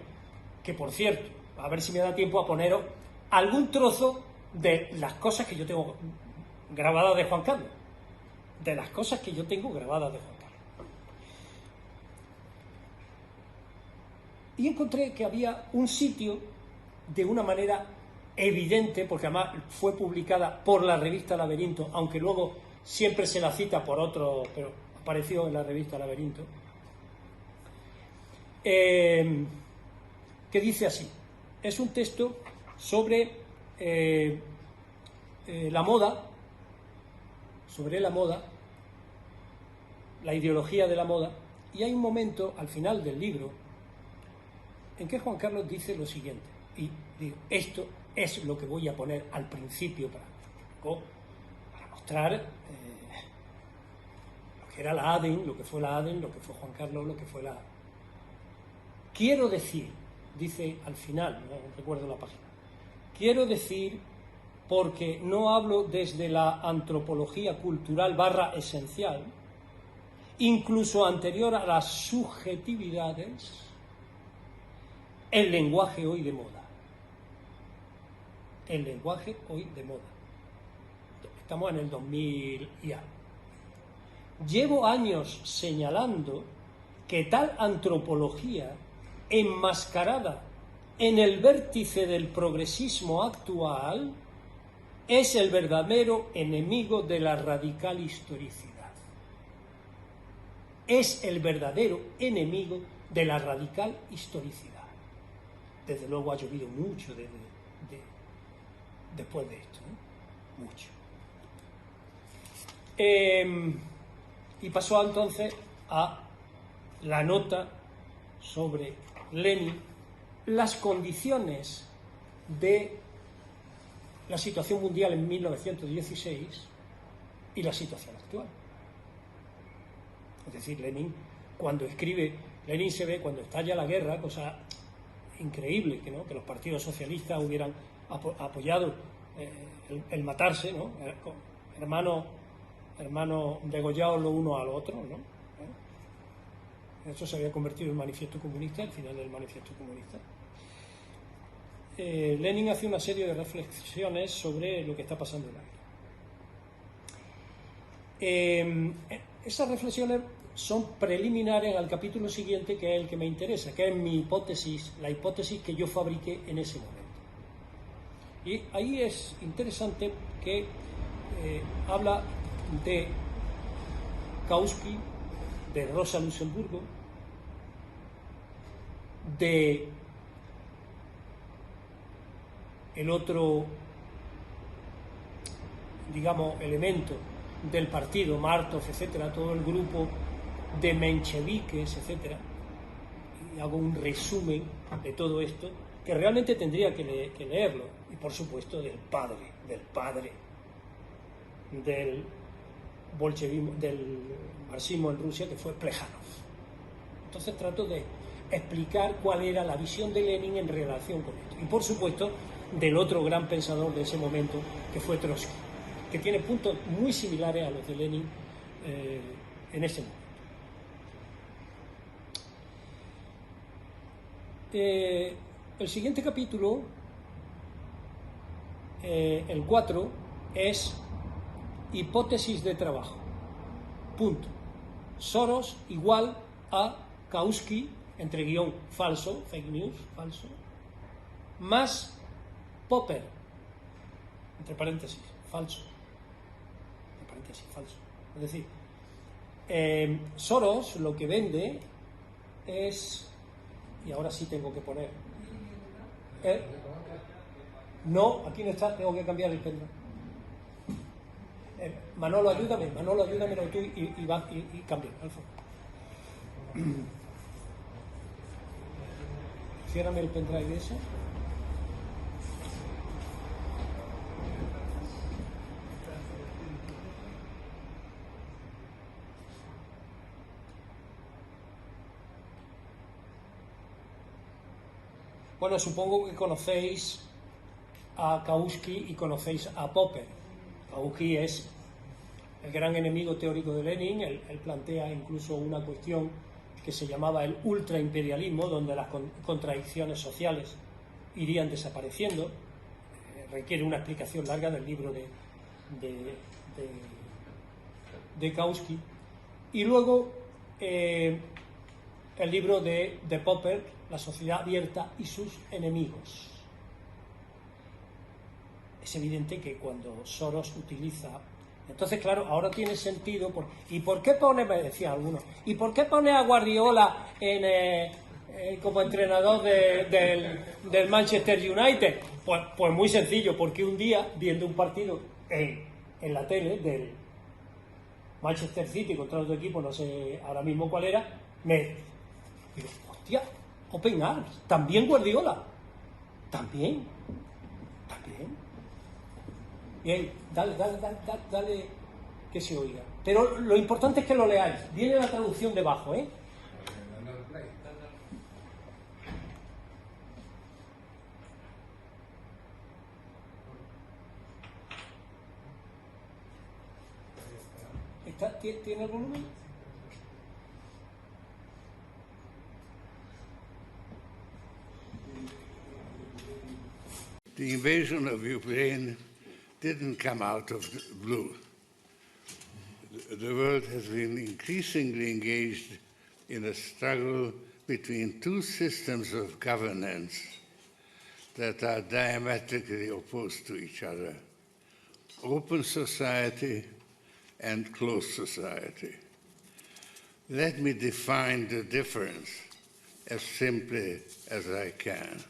que por cierto, a ver si me da tiempo a poneros algún trozo de las cosas que yo tengo grabadas de Juan Carlos. De las cosas que yo tengo grabadas de Juan Carlos. Y encontré que había un sitio de una manera evidente, porque además fue publicada por la revista Laberinto, aunque luego siempre se la cita por otro, pero apareció en la revista Laberinto, que dice así. Es un texto sobre la moda, la ideología de la moda, y hay un momento al final del libro en que Juan Carlos dice lo siguiente, y digo, esto es lo que voy a poner al principio para mostrar lo que era la ADEN, lo que fue la ADEN, lo que fue Juan Carlos, lo que fue la... Quiero decir, dice al final, no recuerdo la página, quiero decir, porque no hablo desde la antropología cultural / esencial, incluso anterior a las subjetividades, el lenguaje hoy de moda. El lenguaje hoy de moda. Estamos en el 2000 y algo. Llevo años señalando que tal antropología, enmascarada en el vértice del progresismo actual, es el verdadero enemigo de la radical historicidad. Es el verdadero enemigo de la radical historicidad. Desde luego ha llovido mucho después de esto, ¿no? Mucho. Y pasó entonces a la nota sobre Lenin, las condiciones de la situación mundial en 1916 y la situación actual. Es decir, Lenin, cuando escribe, Lenin se ve cuando estalla la guerra, cosa increíble, que los partidos socialistas hubieran apoyado el matarse, ¿no? Hermanos degollados lo uno al otro, ¿no? Eso se había convertido en manifiesto comunista, el final del manifiesto comunista. Lenin hace una serie de reflexiones sobre lo que está pasando en la guerra. Esas reflexiones son preliminares al capítulo siguiente, que es el que me interesa, que es mi hipótesis, la hipótesis que yo fabriqué en ese momento. Y ahí es interesante que habla de Kautsky, de Rosa Luxemburgo, de el otro, digamos, elemento del partido, Martov, etcétera, todo el grupo de mencheviques, etcétera, y hago un resumen de todo esto, que realmente tendría que leerlo, y por supuesto del padre del bolchevismo, del marxismo en Rusia, que fue Plejánov. Entonces trato de explicar cuál era la visión de Lenin en relación con esto, y por supuesto del otro gran pensador de ese momento, que fue Trotsky, que tiene puntos muy similares a los de Lenin en ese momento. El siguiente capítulo, el 4, es hipótesis de trabajo. Punto. Soros igual a Kautsky, entre guión falso, fake news, falso, más Popper, entre paréntesis, falso. Entre paréntesis, falso. Es decir, Soros lo que vende es... Y ahora sí tengo que poner... No, aquí no está, tengo que cambiar el pendrive. Manolo, ayúdamelo tú y cambia, Alfa. Ciérrame el pendrive ese. Bueno, supongo que conocéis a Kautsky y conocéis a Popper. Kautsky es el gran enemigo teórico de Lenin. Él plantea incluso una cuestión que se llamaba el ultraimperialismo, donde las contradicciones sociales irían desapareciendo. Requiere una explicación larga del libro de Kautsky. Y luego el libro de Popper, La sociedad abierta y sus enemigos. Es evidente que cuando Soros utiliza... Entonces, claro, ahora tiene sentido... ¿Y por qué pone, me decía alguno, ¿y por qué pone a Guardiola como entrenador del Manchester United? Pues muy sencillo, porque un día, viendo un partido en la tele del Manchester City contra otro equipo, no sé ahora mismo cuál era, me digo, hostia, Open Arms, también Guardiola, también. Bien, dale que se oiga. Pero lo importante es que lo leáis. Viene la traducción debajo, ¿eh? ¿Tiene el volumen? The invasion of Ukraine didn't come out of the blue. The world has been increasingly engaged in a struggle between two systems of governance that are diametrically opposed to each other: open society and closed society. Let me define the difference as simply as I can.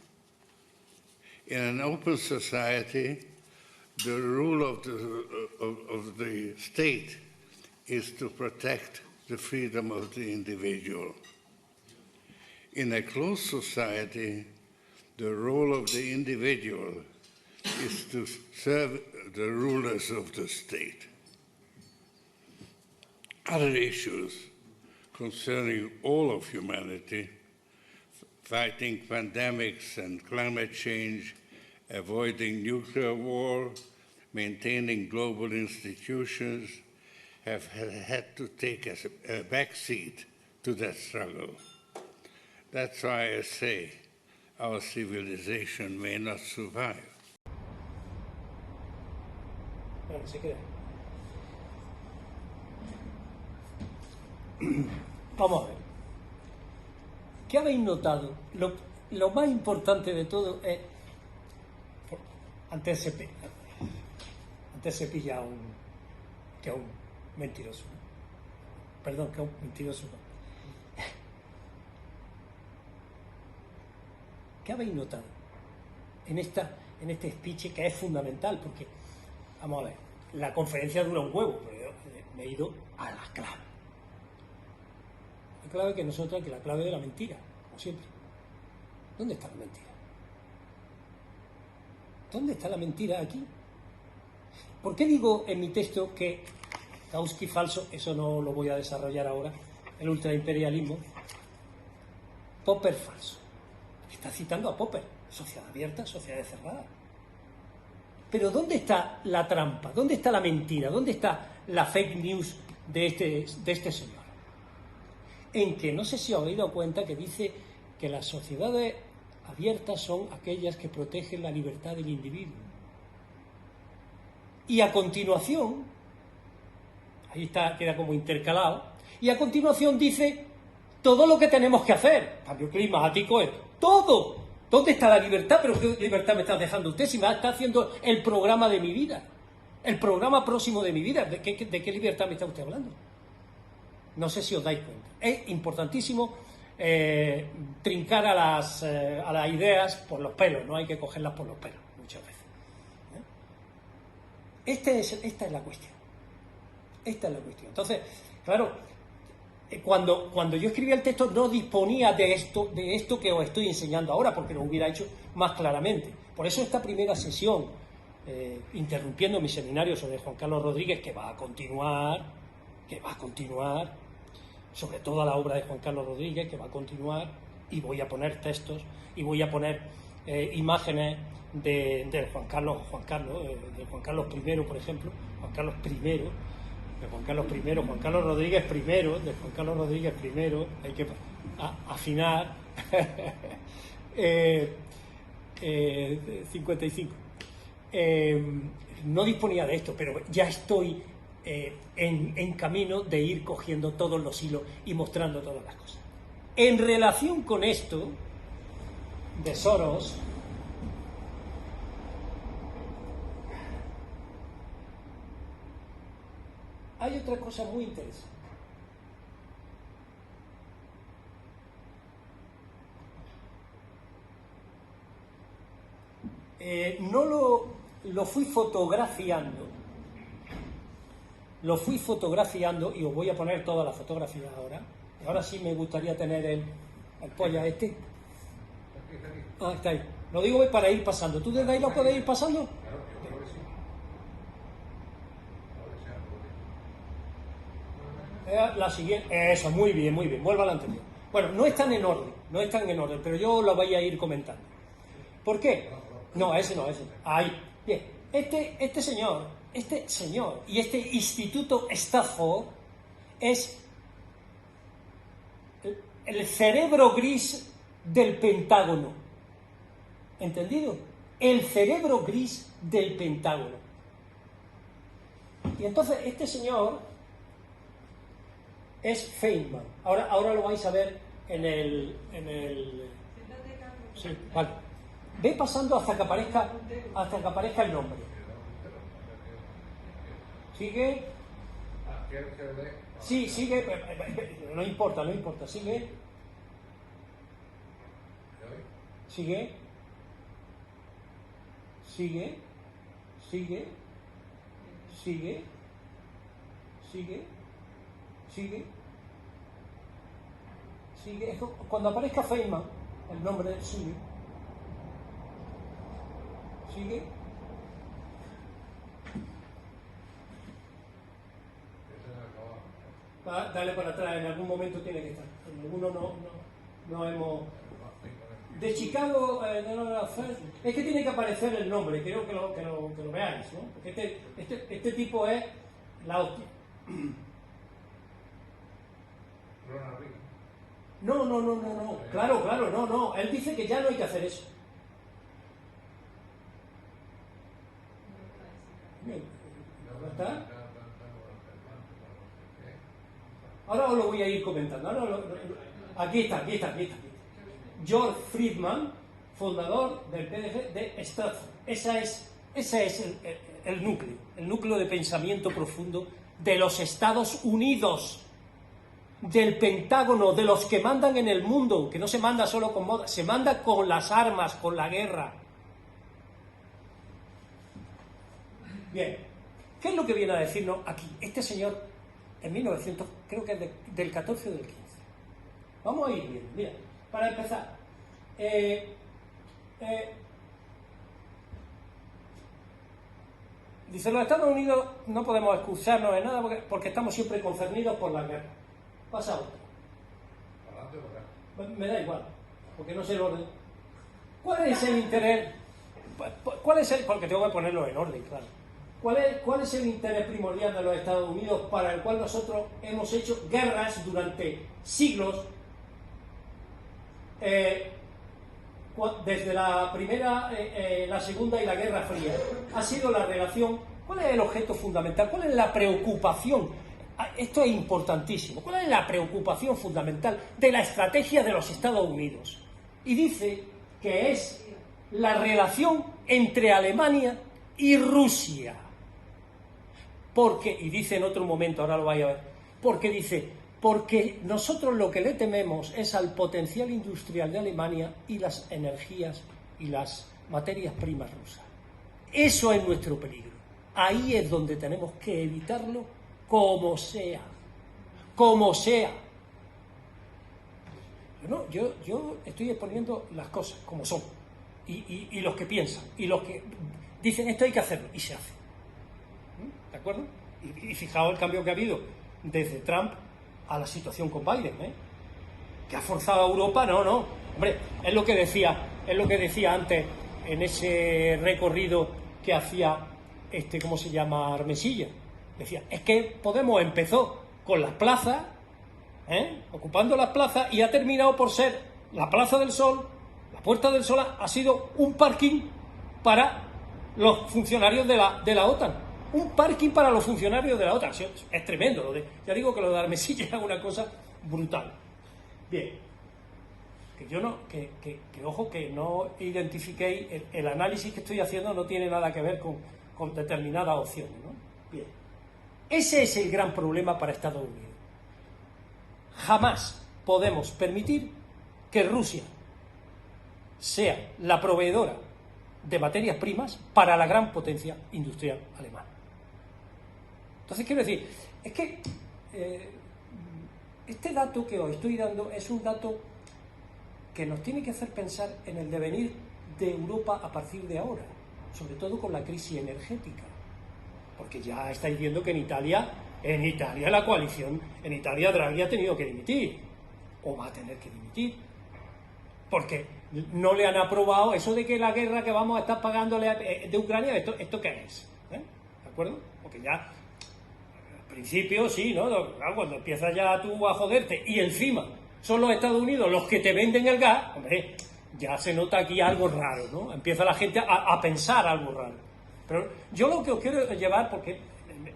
In an open society, the rule of the state is to protect the freedom of the individual. In a closed society, the role of the individual is to serve the rulers of the state. Other issues concerning all of humanity, fighting pandemics and climate change, avoiding nuclear war, maintaining global institutions, have had to take a backseat to that struggle. That's why I say our civilization may not survive. Bueno, se queda. Vamos a ver. ¿Qué habéis notado? Lo más importante de todo es... Antes se pilla que a un mentiroso, ¿no? Perdón, que a un mentiroso, ¿no? ¿Qué habéis notado en este speech que es fundamental? Porque, vamos a ver, la conferencia dura un huevo, pero me he ido a la clave. La clave que no es otra que la clave de la mentira, como siempre. ¿Dónde está la mentira? ¿Dónde está la mentira aquí? ¿Por qué digo en mi texto que Kautsky falso? Eso no lo voy a desarrollar ahora. El ultraimperialismo. Popper falso. Está citando a Popper. Sociedad abierta, sociedad cerrada. Pero ¿dónde está la trampa? ¿Dónde está la mentira? ¿Dónde está la fake news de este señor? En que no sé si os habéis dado cuenta que dice que las sociedades abiertas son aquellas que protegen la libertad del individuo. Y a continuación, ahí está, queda como intercalado, y a continuación dice todo lo que tenemos que hacer. Cambio climático, todo. ¿Dónde está la libertad? ¿Pero qué libertad me estás dejando usted si me está haciendo el programa de mi vida? El programa próximo de mi vida. ¿De qué libertad me está usted hablando? No sé si os dais cuenta. Es importantísimo trincar a las ideas por los pelos, no hay que cogerlas por los pelos muchas veces. Esta es la cuestión. Esta es la cuestión. Entonces, claro, cuando yo escribía el texto no disponía de esto que os estoy enseñando ahora, porque lo hubiera hecho más claramente. Por eso esta primera sesión, interrumpiendo mi seminario sobre Juan Carlos Rodríguez, que va a continuar, sobre toda la obra de Juan Carlos Rodríguez, que va a continuar, y voy a poner textos, y voy a poner imágenes de Juan Carlos I, por ejemplo, Juan Carlos Rodríguez I, de Juan Carlos Rodríguez I, hay que afinar, 55. No disponía de esto, pero ya estoy en camino de ir cogiendo todos los hilos y mostrando todas las cosas. En relación con esto de Soros, hay otra cosa muy interesante. No lo fui fotografiando. Lo fui fotografiando y os voy a poner todas las fotografías ahora. Ahora sí me gustaría tener el polla este. Ah, está ahí. Lo digo para ir pasando. ¿Tú desde ahí lo puedes ir pasando? La siguiente. Eso, muy bien, muy bien. Vuelva a la anterior. Bueno, no están en orden, pero yo lo voy a ir comentando. ¿Por qué? No, ese no. Ahí. Bien. Este señor y este Instituto Stafford es el cerebro gris del Pentágono. ¿Entendido? El cerebro gris del Pentágono. Y entonces este señor es Feynman. Ahora lo vais a ver en el... Sí, vale. Ve pasando hasta que aparezca el nombre. ¿Sigue? Sí, sigue. No importa. Sigue. Sigue. Cuando aparezca Feynman, el nombre sigue. Sigue. Dale para atrás, en algún momento tiene que estar. En alguno no hemos... De Chicago, es que tiene que aparecer el nombre, quiero que lo veáis, ¿no? Porque este tipo es la hostia. No. Claro, no. Él dice que ya no hay que hacer eso. ¿No está? Ahora os lo voy a ir comentando. Aquí está. George Friedman, fundador del PDF de Stafford. Ese es el núcleo de pensamiento profundo de los Estados Unidos, del Pentágono, de los que mandan en el mundo, que no se manda solo con moda, se manda con las armas, con la guerra. Bien, ¿qué es lo que viene a decirnos aquí este señor en 1900, creo que es del 14 o del 15? Vamos a ir bien, mira, para empezar, dice, los Estados Unidos no podemos excusarnos de nada porque estamos siempre concernidos por la guerra. Pasa otro. Me da igual, porque no sé el orden. ¿Cuál es el interés? Porque tengo que ponerlo en orden, claro. ¿Cuál es el interés primordial de los Estados Unidos para el cual nosotros hemos hecho guerras durante siglos? Desde la primera, la segunda y la Guerra Fría, ha sido la relación. ¿Cuál es el objeto fundamental? ¿Cuál es la preocupación? Esto es importantísimo. ¿Cuál es la preocupación fundamental de la estrategia de los Estados Unidos? Y dice que es la relación entre Alemania y Rusia. Porque, y dice en otro momento, ahora lo vais a ver, porque nosotros lo que le tememos es al potencial industrial de Alemania y las energías y las materias primas rusas. Eso es nuestro peligro. Ahí es donde tenemos que evitarlo como sea. Como sea. Yo estoy exponiendo las cosas como son. Y los que piensan. Y los que dicen esto hay que hacerlo. Y se hace. ¿De acuerdo? Y fijaos el cambio que ha habido desde Trump a la situación con Biden, que ha forzado a Europa. No, hombre, es lo que decía antes en ese recorrido que hacía ¿cómo se llama? Armesilla. Decía, es que Podemos empezó con las plazas, ocupando las plazas, y ha terminado por ser la Plaza del Sol, la Puerta del Sol ha sido un parking para los funcionarios de la OTAN. Un parking para los funcionarios de la OTAN. Es tremendo. Ya digo que lo de Armesilla es una cosa brutal. Bien. Que ojo, que no identifiquéis, el análisis que estoy haciendo no tiene nada que ver con determinadas opciones, ¿no? Bien. Ese es el gran problema para Estados Unidos. Jamás podemos permitir que Rusia sea la proveedora de materias primas para la gran potencia industrial alemana. Entonces, quiero decir, es que este dato que os estoy dando es un dato que nos tiene que hacer pensar en el devenir de Europa a partir de ahora, sobre todo con la crisis energética, porque ya estáis viendo que en Italia la coalición, en Italia Draghi ha tenido que dimitir, o va a tener que dimitir, porque no le han aprobado eso de que la guerra que vamos a estar pagándole de Ucrania, ¿esto qué es? ¿De acuerdo? Porque ya, al principio sí, ¿no? Cuando empiezas ya tú a joderte, y encima son los Estados Unidos los que te venden el gas, hombre, ya se nota aquí algo raro, ¿no? Empieza la gente a pensar algo raro. Pero yo lo que os quiero llevar, porque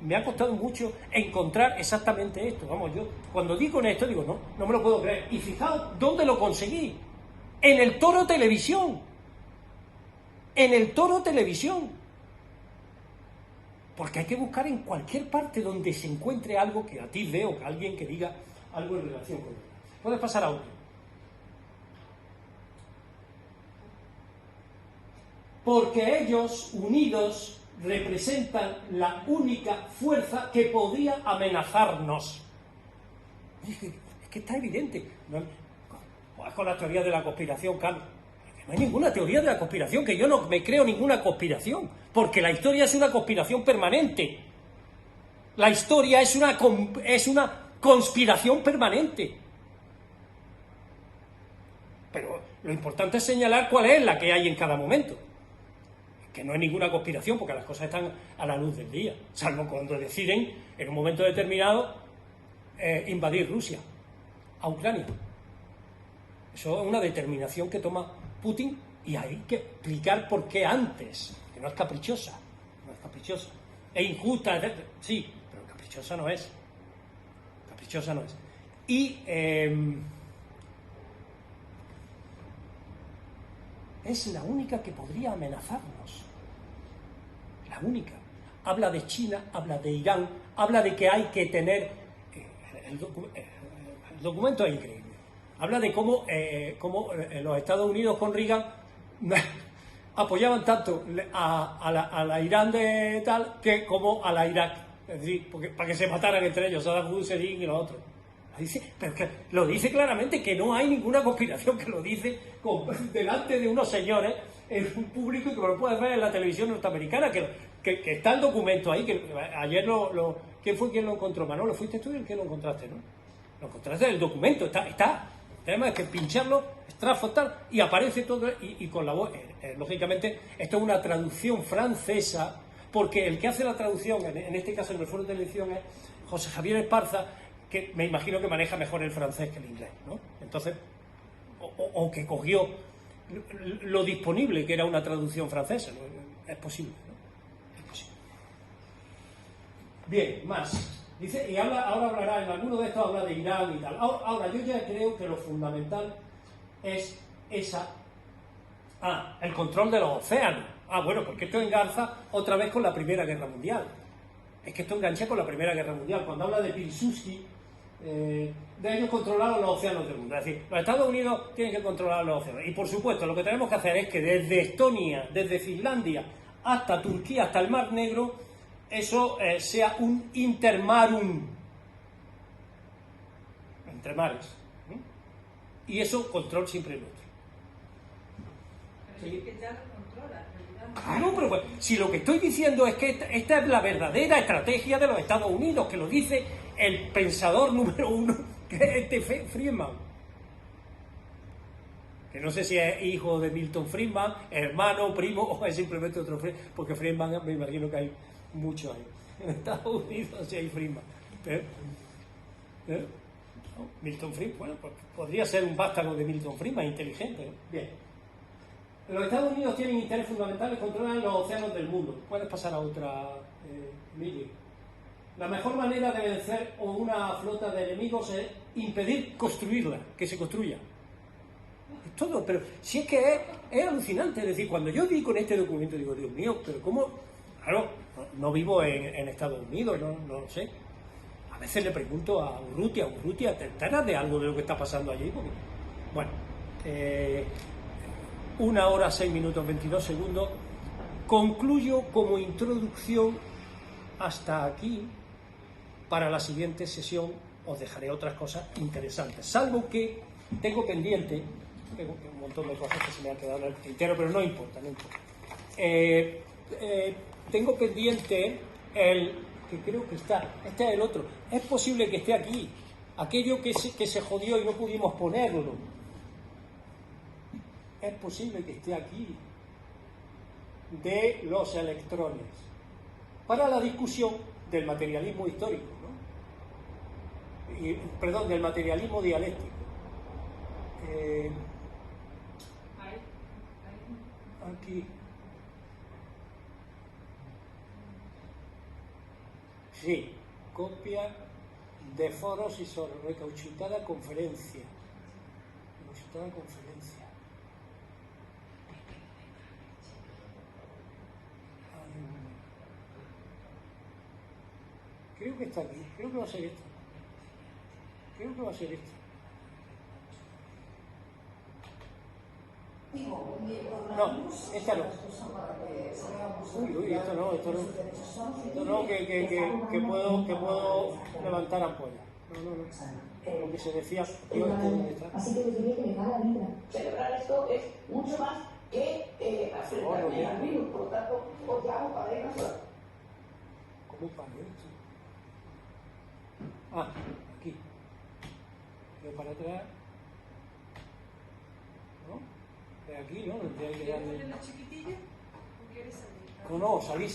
me ha costado mucho encontrar exactamente esto, vamos, yo cuando digo esto digo, no me lo puedo creer. Y fijaos dónde lo conseguí, en el Toro Televisión, porque hay que buscar en cualquier parte donde se encuentre algo que atisbe o que alguien que diga algo en relación con él. Puedes pasar a otro. Porque ellos, unidos, representan la única fuerza que podría amenazarnos. Es que está evidente. Con la teoría de la conspiración, Carlos. No hay ninguna teoría de la conspiración, que yo no me creo ninguna conspiración, porque la historia es una conspiración permanente. La historia es una conspiración permanente. Pero lo importante es señalar cuál es la que hay en cada momento. Que no es ninguna conspiración, porque las cosas están a la luz del día, salvo cuando deciden, en un momento determinado, invadir Rusia, a Ucrania. Eso es una determinación que toma Putin, y hay que explicar por qué antes, que no es caprichosa, es injusta, etc. Sí, pero caprichosa no es. Y es la única que podría amenazarnos. La única. Habla de China, habla de Irán, habla de que hay que tener... el documento es increíble. Habla de cómo los Estados Unidos con Reagan apoyaban tanto a la Irán de tal que como a la Irak. Es decir, para que se mataran entre ellos, Saddam Hussein y los otros. Pero que lo dice claramente, que no hay ninguna conspiración, que lo dice delante de unos señores en un público, y que lo puedes ver en la televisión norteamericana, que está el documento ahí, que ayer ¿quién fue quien lo encontró? Manolo, fuiste tú el que lo encontraste, ¿no? Lo encontraste en el documento, está. El tema es que pincharlo, extrafotar, y aparece todo, y con la voz. Lógicamente, esto es una traducción francesa, porque el que hace la traducción, en este caso en el Foro de Televisión, es José Javier Esparza, que me imagino que maneja mejor el francés que el inglés, ¿no? Entonces, o que cogió lo disponible, que era una traducción francesa, ¿no? Es posible, ¿no? Es posible. Bien, más. Dice, y ahora hablará, en alguno de estos habla de Irán y tal. Ahora, yo ya creo que lo fundamental es esa Ah, el control de los océanos. Ah, bueno, porque esto engarza otra vez con la Primera Guerra Mundial. Es que esto engancha con la Primera Guerra Mundial. Cuando habla de Pilsudski, de ellos controlaron los océanos del mundo. Es decir, los Estados Unidos tienen que controlar los océanos. Y por supuesto, lo que tenemos que hacer es que desde Estonia, desde Finlandia, hasta Turquía, hasta el Mar Negro, eso sea un intermarum. Entre mares. Y eso, control siempre nuestro. Pero es que ya lo controla, en realidad. Claro, pero pues, si lo que estoy diciendo es que esta es la verdadera estrategia de los Estados Unidos, que lo dice el pensador número uno, que es Friedman. Que no sé si es hijo de Milton Friedman, hermano, primo, o es simplemente otro Friedman, porque Friedman me imagino que hay muchos ahí. En Estados Unidos sí hay Friedman. ¿No? Milton Friedman, bueno, pues podría ser un vástago de Milton Friedman, inteligente, ¿no? Bien. Los Estados Unidos tienen interés fundamental en controlar los océanos del mundo. Puedes pasar a otra, Miguel. La mejor manera de vencer una flota de enemigos es impedir construirla, que se construya. Es todo, pero si es que es alucinante. Es decir, cuando yo vi con este documento, digo, Dios mío, pero ¿cómo? Claro, no vivo en Estados Unidos, no lo sé. A veces le pregunto a Urrutia, ¿te enteras de algo de lo que está pasando allí? Porque, bueno, 1 hora, 6 minutos, 22 segundos. Concluyo como introducción hasta aquí. Para la siguiente sesión os dejaré otras cosas interesantes, salvo que tengo pendiente un montón de cosas que se me han quedado en el tintero, pero no importa. Tengo pendiente el que creo que este es el otro. Es posible que esté aquí, aquello que se jodió y no pudimos ponerlo. Es posible que esté aquí, de los electrones, para la discusión del materialismo histórico, ¿no? Del materialismo dialéctico. Aquí. Sí, copia de foros y sobre recauchutada conferencia. Creo que está aquí, creo que va a ser esto. No, esta no. Uy, esto no, que puedo levantar ampollas. No. Lo que se decía, Así que diría que le da la vida. Celebrar esto es mucho más que acercarme al virus, por lo tanto, os llamo para ir a sola. ¿Cómo para esto? Ah, aquí. Pero para atrás. ¿No? De aquí, ¿no? ¿Quieres ponerlo chiquitillo o quieres salir? No, salí.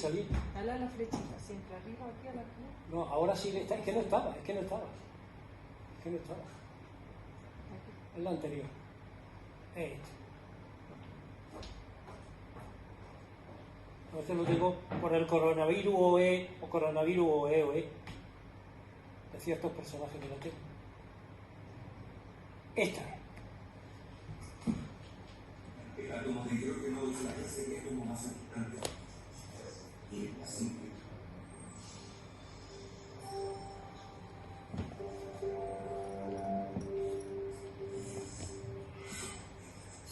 Dale a la flechita, siempre arriba, aquí a la cruz. No, ahora sí está. Es que no estaba. Es la anterior. A veces lo digo por el coronavirus OE o coronavirus OE de ciertos personajes de la Tierra. Esta es. El átomo de hidrógeno es la clase de átomo más abundante y es más simple.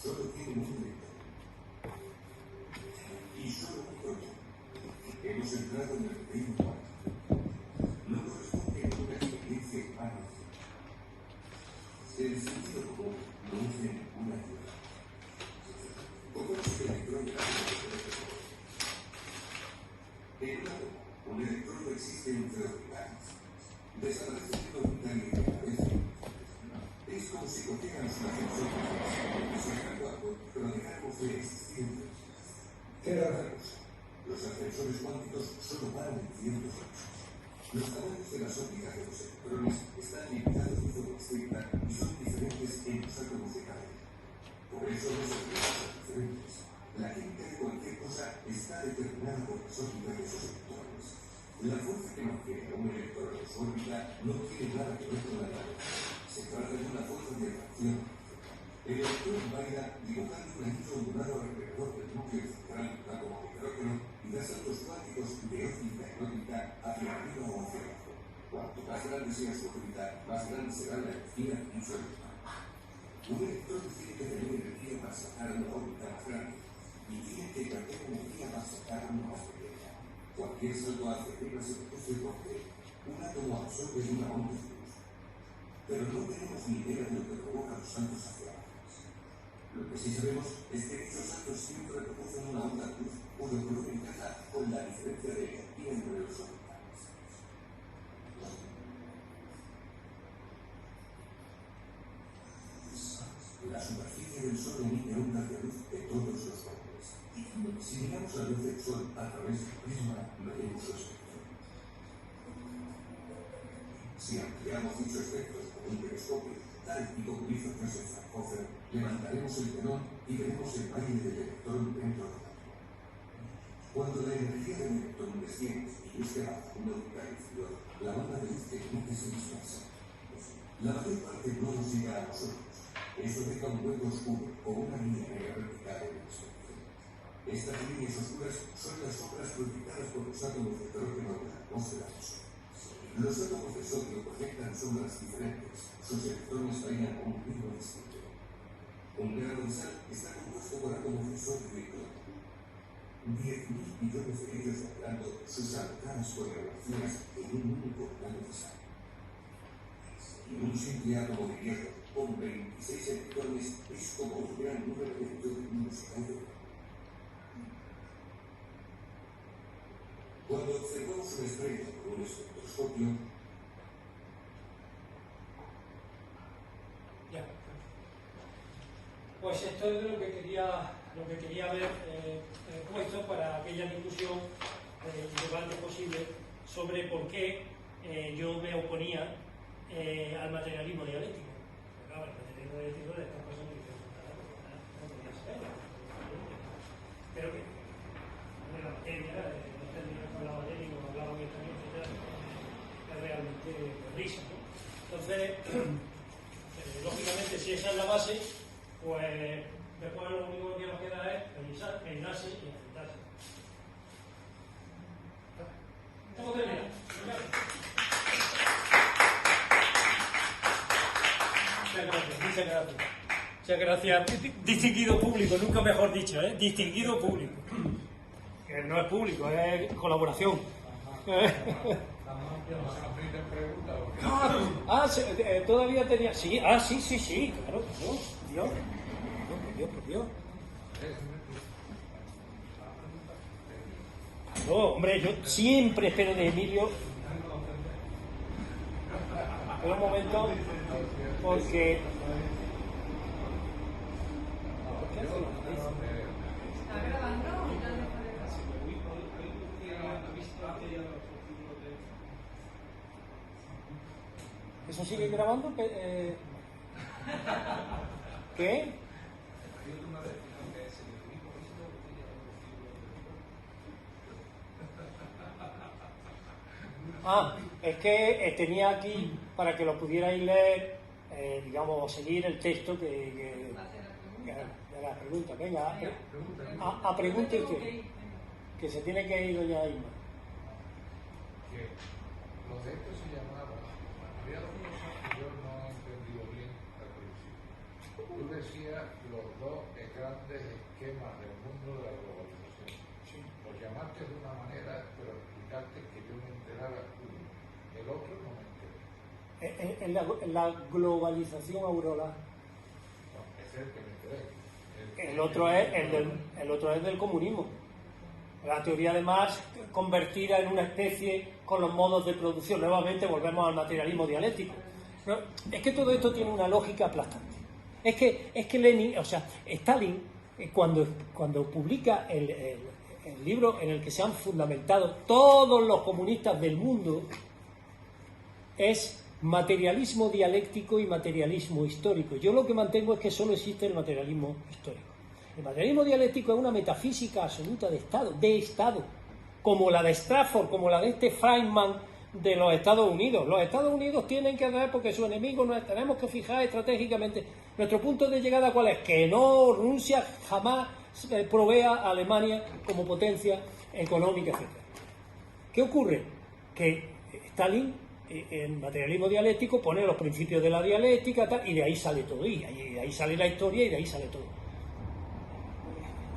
Solo tiene un electrón. Y solo un protón. Hemos entrado en el reino cuántico. No corresponde a una experiencia humana. El sentido común no es de ninguna ayuda. Pongamos el electrón en el átomo. Un electrón no existe entre orbitales. Desaparece de orbital y reaparece. Es como si cogieran una ascensor sacando algo, pero dejamos de existir. Era otra cosa. Los ascensores cuánticos solo paran en ciertos casos. Los tamaños de las órbitas de los electrones están limitados de forma estricta y son diferentes en los átomos de cada uno. Por eso los objetos son diferentes. La química de cualquier cosa está determinada por las órbitas de sus electrones. La fuerza que mantiene a un electrón en su órbita no tiene nada que ver con la gravedad. Se trata de una fuerza de atracción. El electrón baila dibujando un anillo ondulado alrededor del núcleo central del átomo de hidrógeno y da saltos cuánticos de órbita en órbita hacia arriba o hacia abajo. Cuanto más grande sea su órbita, más grande será la energía de dicho electrón. Un electrón tiene que tener energía para sacar una órbita más grande y tiene que perder energía para sacar una más pequeña. Cualquier salto hacia arriba se produce porque un átomo absorbe una onda de luz. Pero no tenemos ni idea de lo que provoca los saltos hacia abajo. Lo que sí sabemos es que dichos saltos siempre producen una onda de luz cuyo color encaja con la diferencia de energía entre los orbitales. La superficie del Sol emite ondas de luz de todos los colores. Si miramos la luz del Sol a través del prisma, veremos su espectro. Si ampliamos dicho espectro con un telescopio, tal y como hizo Joseph Fraunhofer, levantaremos el telón y veremos el baile del electrón dentro del átomo. Cuando la energía del electrón desciende y este baja una órbita inferior, la banda de luz que emite se dispersa. La mayor parte no nos llega a nosotros. Eso deja un hueco oscuro o una línea negra vertical en el espectro. Estas líneas oscuras son las sombras proyectadas por los átomos de hidrógeno de la atmósfera del Sol. Los átomos de sodio proyectan sombras diferentes, sus electrones varían a un ritmo distinto. Un grano de sal está compuesto por átomos de sodio y cloro. 10.000 billones de ellos operando sus alocadas correlaciones en un único grano de sal. Y un simple átomo de hierro con 26 electrones es como un gran número de electrones de hidrógeno. Cuando observamos una estrella con un espectroscopio, ya. Pues esto es lo que quería ver puesto para aquella discusión lo antes posible sobre por qué yo me oponía al materialismo dialéctico. Claro, el materialismo dialéctico de estas cosas no podía ser. Pero que de la materia, los términos que hablaban él y como hablaban español, es realmente de risa, ¿no? Entonces, lógicamente, si esa es la base, pues después lo único que nos queda es peinarse y enfrentarse. Estamos terminando. Muchas gracias. Muchas gracias. Distinguido público, nunca mejor dicho, ¿eh? Distinguido público. Que no es público, es colaboración. Todavía tenía. Sí, sí, claro, por Dios. No, hombre, yo siempre espero de Emilio. Espera un momento, porque. ¿Está grabando o ya dejo de grabar? ¿Eso sigue grabando? ¿Qué? Es que tenía aquí para que lo pudierais leer, digamos, seguir el texto de la pregunta. Venga, a pregunte usted, que se tiene que ir doña Isma. Que los de estos se llamaban, había dos cosas que yo no he entendido bien al principio. Tú decías los dos grandes esquemas del mundo de la globalización. Sí. Los llamaste de una manera, pero explicaste que yo me enterara uno. El otro no me enteré. En la globalización, Aurora. No, ese es el que me enteré. El otro es del comunismo. La teoría de Marx convertida en una especie con los modos de producción. Nuevamente volvemos al materialismo dialéctico. No, es que todo esto tiene una lógica aplastante. Es que Lenin, o sea, Stalin, cuando publica el libro en el que se han fundamentado todos los comunistas del mundo, es materialismo dialéctico y materialismo histórico. Yo lo que mantengo es que solo existe el materialismo histórico. El materialismo dialéctico es una metafísica absoluta de Estado, como la de Stratford, como la de este Feynman de los Estados Unidos. Los Estados Unidos tienen que ver porque su enemigo nos tenemos que fijar estratégicamente. Nuestro punto de llegada, ¿cuál es? Que no, Rusia jamás provea a Alemania como potencia económica, etc. ¿Qué ocurre? Que Stalin, en materialismo dialéctico, pone los principios de la dialéctica tal, y de ahí sale todo, y de ahí sale la historia y de ahí sale todo.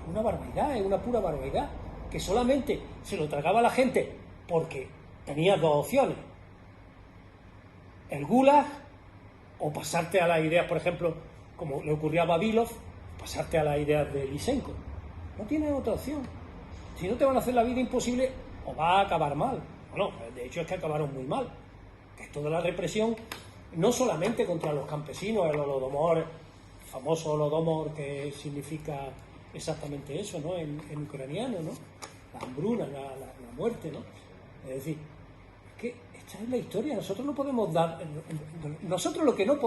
Una barbaridad, es una pura barbaridad, que solamente se lo tragaba la gente porque tenía dos opciones: el Gulag o pasarte a las ideas, por ejemplo, como le ocurría a Babilov, pasarte a las ideas de Lysenko. No tienes otra opción. Si no, te van a hacer la vida imposible o va a acabar mal. Bueno, de hecho es que acabaron muy mal. Que esto de la represión, no solamente contra los campesinos, el Holodomor, el famoso Holodomor, que significa exactamente eso, ¿no? En ucraniano, ¿no? La hambruna, la muerte, ¿no? Es decir, que esta es la historia. Nosotros no podemos dar, nosotros lo que no,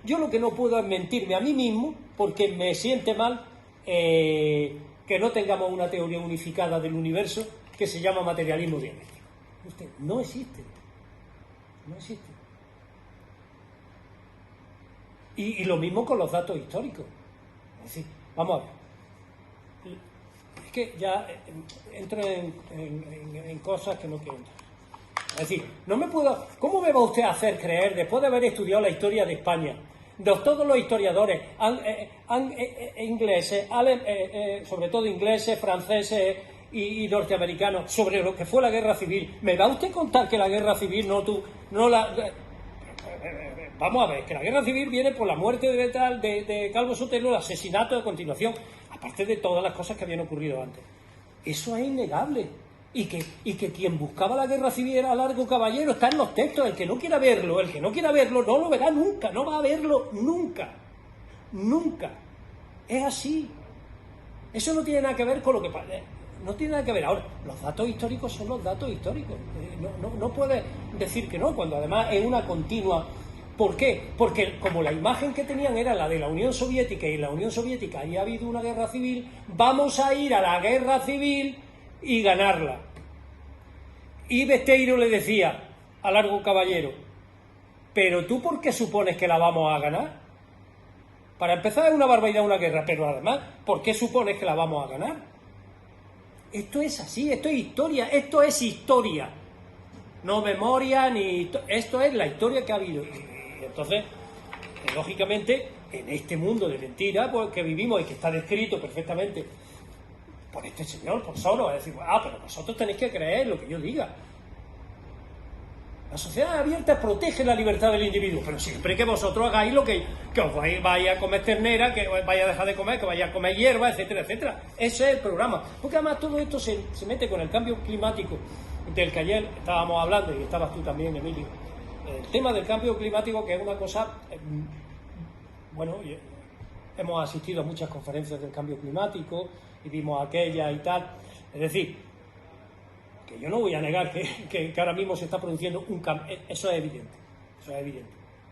yo lo que no puedo es mentirme a mí mismo porque me siente mal que no tengamos una teoría unificada del universo que se llama materialismo dialéctico. Usted, no existe, no existe. Y lo mismo con los datos históricos. Es decir, vamos a ver. Es que ya entro en cosas que no quiero entrar. Es decir, no me puedo... ¿Cómo me va usted a hacer creer, después de haber estudiado la historia de España, de todos los historiadores, ingleses, sobre todo ingleses, franceses y norteamericanos, sobre lo que fue la guerra civil? ¿Me va usted a contar que la guerra civil vamos a ver, que la guerra civil viene por la muerte de Calvo Sotelo, el asesinato de continuación, aparte de todas las cosas que habían ocurrido antes? Eso es innegable. Y que quien buscaba la guerra civil era Largo Caballero, está en los textos. El que no quiera verlo no lo verá nunca, no va a verlo nunca. Nunca. Es así. Eso no tiene nada que ver con lo que pasa. No tiene nada que ver. Ahora, los datos históricos son los datos históricos. No puedes decir que no, cuando además es una continua. ¿Por qué? Porque como la imagen que tenían era la de la Unión Soviética, y en la Unión Soviética había habido una guerra civil, vamos a ir a la guerra civil y ganarla. Y Besteiro le decía a Largo Caballero: ¿pero tú por qué supones que la vamos a ganar? Para empezar, es una barbaridad una guerra, pero además, ¿por qué supones que la vamos a ganar? Esto es así, esto es historia, no memoria, esto es la historia que ha habido. Y entonces, lógicamente, en este mundo de mentira pues, que vivimos y que está descrito perfectamente por este señor, por Soros, es decir, pero vosotros tenéis que creer lo que yo diga. La sociedad abierta protege la libertad del individuo, pero siempre que vosotros hagáis lo que os vaya a comer ternera, que os vaya a dejar de comer, que vaya a comer hierba, etcétera, etcétera. Ese es el programa. Porque además todo esto se mete con el cambio climático, del que ayer estábamos hablando, y estabas tú también, Emilio. El tema del cambio climático, que es una cosa... bueno, hemos asistido a muchas conferencias del cambio climático, y vimos aquella y tal. Es decir, que yo no voy a negar que ahora mismo se está produciendo un cambio. Eso es evidente.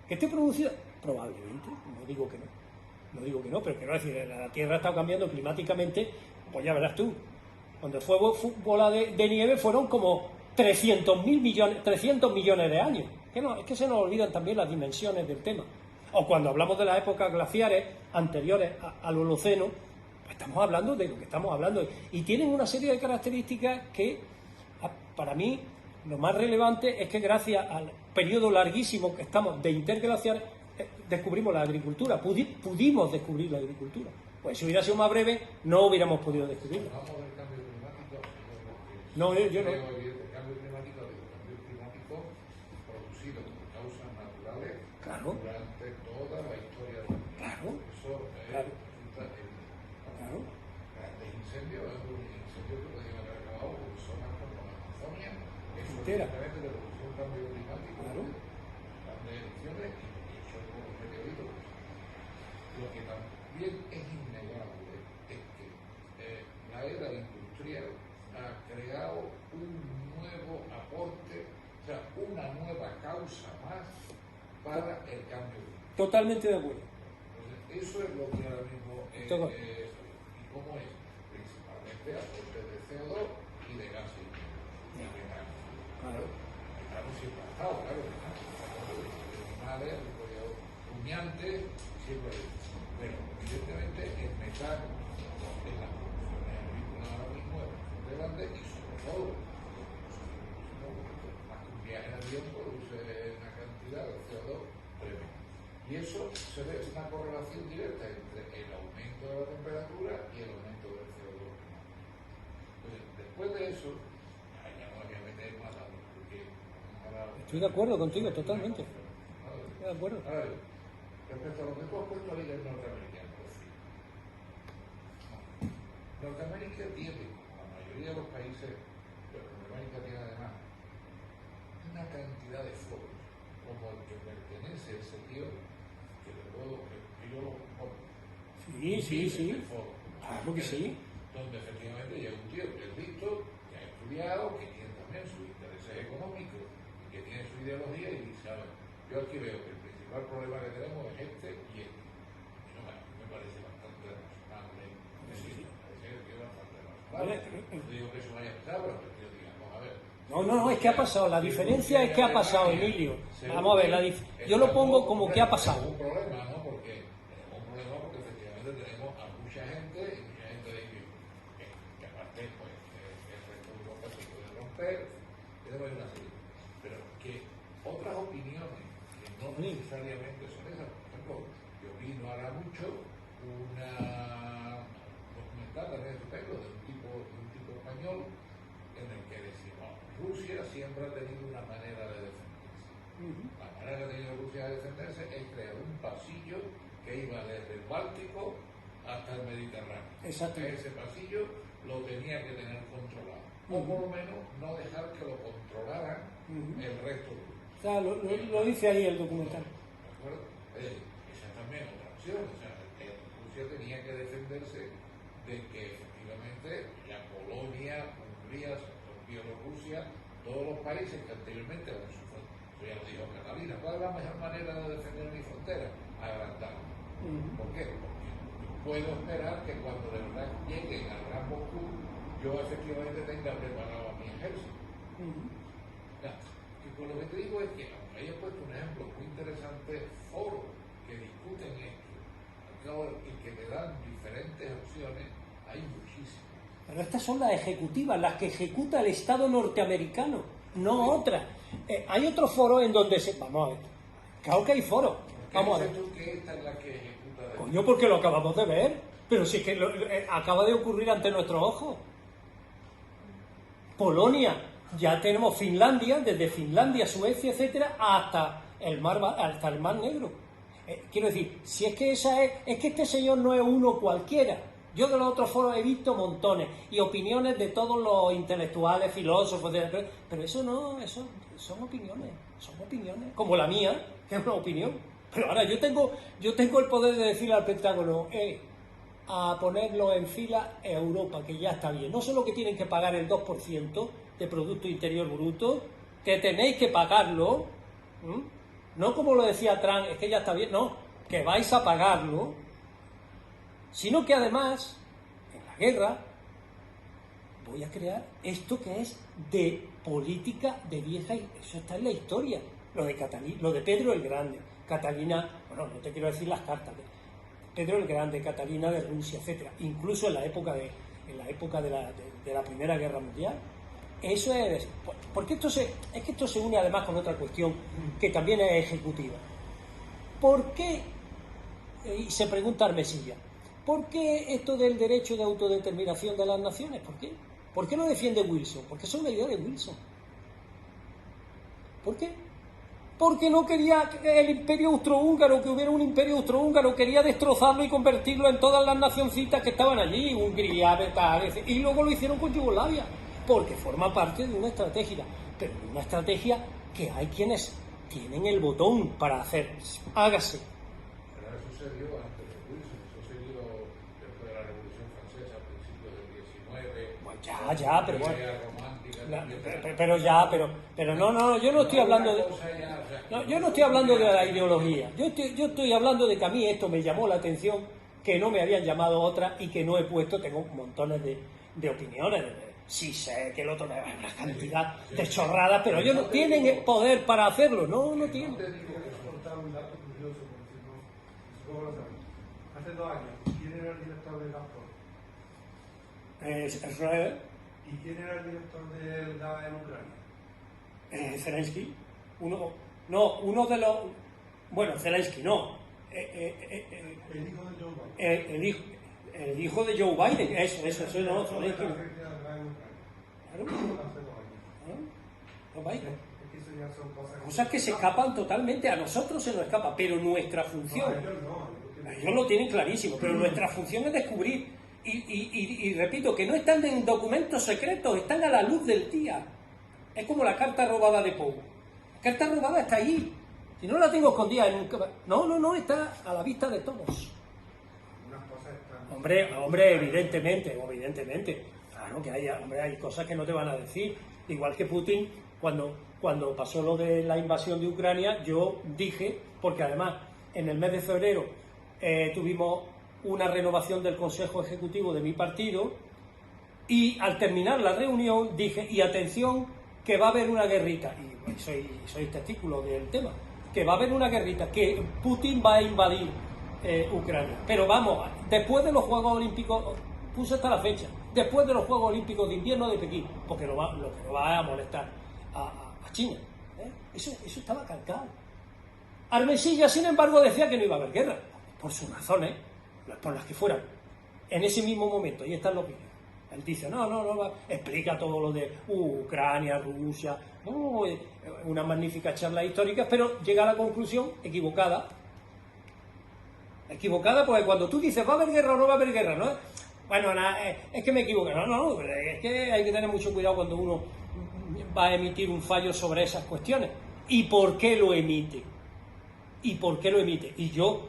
Que esté producido, probablemente, no digo que no, pero quiero decir, la Tierra ha estado cambiando climáticamente, pues ya verás tú. Cuando fue bola de nieve fueron como 300 millones de años. Es que se nos olvidan también las dimensiones del tema. O cuando hablamos de las épocas glaciares anteriores al Holoceno, estamos hablando de lo que estamos hablando, y tienen una serie de características que, para mí, lo más relevante es que gracias al periodo larguísimo que estamos de interglaciar, descubrimos la agricultura, pudimos descubrir la agricultura. Pues si hubiera sido más breve, no hubiéramos podido descubrirla. Vamos a ver el cambio climático. No, yo no. El cambio climático producido por causas naturales durante toda la historia del mundo. Claro. Eso Claro. Grandes incendios, es un incendio que podría haber acabado con zonas como la Amazonia, eso Entera. simplemente de producción de cambio climático, Claro. grandes emisiones, y eso es como meteoritos. Lo que también es innegable es que la era industrial ha creado un nuevo aporte, o sea, una nueva causa más para el cambio climático. Totalmente de acuerdo. Entonces, eso es lo que ahora mismo ¿y cómo es? Principalmente aporte de CO2 y de gases. Claro. claro, siempre ha estado, claro, animales, rumiantes, siempre hay. Pero evidentemente el metano en las producciones agrícolas ahora mismo es bastante grande y sobre todo, más que un viaje en avión produce una cantidad de CO2 tremenda. Y eso se ve una correlación directa entre el aumento de la temperatura y el aumento del CO2. Entonces, después de eso, ya no había que meter más datos, porque Estoy de acuerdo contigo, totalmente. Estoy de acuerdo. Ahora, respecto a lo que tú has puesto a nivel norteamericano, es decir, Norteamérica tiene, como la mayoría de los países, pero Norteamérica tiene además una cantidad de foros, como el que pertenece a ese tío, que le puedo, que yo lo pongo. Sí. Foro, Claro que sí. donde efectivamente llega un tío que es listo, que ha estudiado, que tiene también sus intereses económicos, y que tiene su ideología y dice, a ver, yo aquí veo que el principal problema que tenemos es este y este. Y no, me parece bastante razonable. Me parece que es bastante razonable. No digo que eso vaya a pasar, pero que digamos, a ver. No, es que ha pasado. La diferencia es que ha pasado, Emilio. Vamos a ver, yo lo pongo como que ha pasado. Tenemos un problema, ¿no? Porque tenemos un problema porque efectivamente tenemos a mucha gente y mucha gente de que aparte, pues, el resto de Europa se puede romper, tenemos una serie. Pero que otras opiniones que no necesariamente son esas, por ejemplo, yo vi no hará mucho una documental también estupendo de un tipo español en el que decimos Rusia siempre ha tenido una manera de defenderse. La manera que ha tenido Rusia de defenderse es crear un pasillo que iba desde el Báltico hasta el Mediterráneo. Exacto. Ese pasillo lo tenía que tener controlado, o por lo menos no dejar que lo controlaran el resto del mundo. O sea, lo dice ahí el documental. ¿De acuerdo? Esa es también otra opción. O sea, Rusia tenía que defenderse de que efectivamente la Polonia, Hungría, Bielorrusia, todos los países que anteriormente eran su frontera, eso ya lo dijo Catalina, ¿cuál es la mejor manera de defender mi frontera? Agrandarla. ¿Por qué? Porque puedo esperar que cuando de verdad lleguen al Gran Moscú, yo efectivamente tenga preparado a mi ejército. Y por lo que te digo es que, aunque haya puesto un ejemplo muy interesante, foros que discuten esto, y que te dan diferentes opciones, hay muchísimas. Pero estas son las ejecutivas, las que ejecuta el Estado norteamericano, no otras. Hay otros foros en donde se... Vamos a ver. Claro que hay foros. Vamos a ver. ¿Tú que esta es la que ejecuta de Coño, porque lo acabamos de ver. Pero si es que acaba de ocurrir ante nuestros ojos. Polonia, ya tenemos Finlandia, desde Finlandia, Suecia, etcétera, hasta el mar Negro. Quiero decir, si es que es que este señor no es uno cualquiera. Yo de los otros foros he visto montones y opiniones de todos los intelectuales, filósofos, pero eso no, eso son opiniones, como la mía, que es una opinión. Pero ahora yo tengo el poder de decirle al Pentágono, a ponerlo en fila Europa, que ya está bien. No solo que tienen que pagar el 2% de Producto Interior Bruto, que tenéis que pagarlo, no como lo decía Trump, es que ya está bien, no, que vais a pagarlo, sino que además, en la guerra, voy a crear esto que es de política de vieja, y eso está en la historia, lo de Pedro el Grande, Catalina, bueno, no te quiero decir las cartas, Pedro el Grande, Catalina de Rusia, etcétera, incluso en la época de la Primera Guerra Mundial. Eso es, porque esto se une además con otra cuestión que también es ejecutiva. ¿Por qué? Y se pregunta Armesilla, ¿por qué esto del derecho de autodeterminación de las naciones? ¿Por qué? ¿Por qué lo defiende Wilson? Porque es una idea de Wilson. ¿Por qué? Porque no quería el imperio austrohúngaro, que hubiera un imperio austrohúngaro, quería destrozarlo y convertirlo en todas las nacioncitas que estaban allí, Hungría, tal, y luego lo hicieron con Yugoslavia, porque forma parte de una estrategia, pero de una estrategia que hay quienes tienen el botón para hacer, hágase. Pero eso se dio antes de Wilson, eso se dio después de la Revolución Francesa, a principios del 19. Bueno, ya, pero bueno. Romántica, pero no, yo no estoy hablando de... No, yo no estoy hablando de la ideología, yo estoy hablando de que a mí esto me llamó la atención, que no me habían llamado otras y que no he puesto, tengo montones de opiniones, Sí sé que el otro es una cantidad de chorradas, pero ellos no tienen el poder para hacerlo, no tienen. Te digo, quiero contar un dato curioso, porque si no, supongo lo sabéis. Hace 2 años, ¿quién era el director de Gazprom? Israel, ¿Y quién era el director del gas en Ucrania? Zelensky, uno de los... Bueno, Zelensky no. El hijo de Joe Biden. El hijo de Joe Biden, eso no, Zelensky. La No. agencia del gas en Ucrania. Claro, Hace 2 años. Joe Biden. Es que eso ya son cosas Cosas que se escapan totalmente, a nosotros se nos escapa, pero nuestra función, ellos lo tienen clarísimo, pero nuestra función es descubrir, y repito, que no están en documentos secretos, están a la luz del día. Es como la carta robada de Poe. La carta robada está ahí, si no la tengo escondida en un... No, está a la vista de todos. Unas cosas están... Hombre, evidentemente, claro que hay cosas que no te van a decir, igual que Putin, cuando pasó lo de la invasión de Ucrania, yo dije, porque además en el mes de febrero tuvimos una renovación del Consejo Ejecutivo de mi partido, y al terminar la reunión dije, y atención, que va a haber una guerrita, y soy testículo del tema, que va a haber una guerrita, que Putin va a invadir Ucrania. Pero vamos, después de los Juegos Olímpicos, puse hasta la fecha, después de los Juegos Olímpicos de Invierno de Pekín, porque lo que no va a molestar a China. Eso estaba calcado. Armesilla, sin embargo, decía que no iba a haber guerra, por sus razones, por las que fueran. En ese mismo momento, y están los vídeos. Él dice, no, explica todo lo de Ucrania, Rusia, una magnífica charla histórica, pero llega a la conclusión equivocada. Equivocada, porque cuando tú dices, ¿va a haber guerra o no va a haber guerra? ¿No? Bueno, es que me equivoco. No, es que hay que tener mucho cuidado cuando uno va a emitir un fallo sobre esas cuestiones. ¿Y por qué lo emite? Y yo,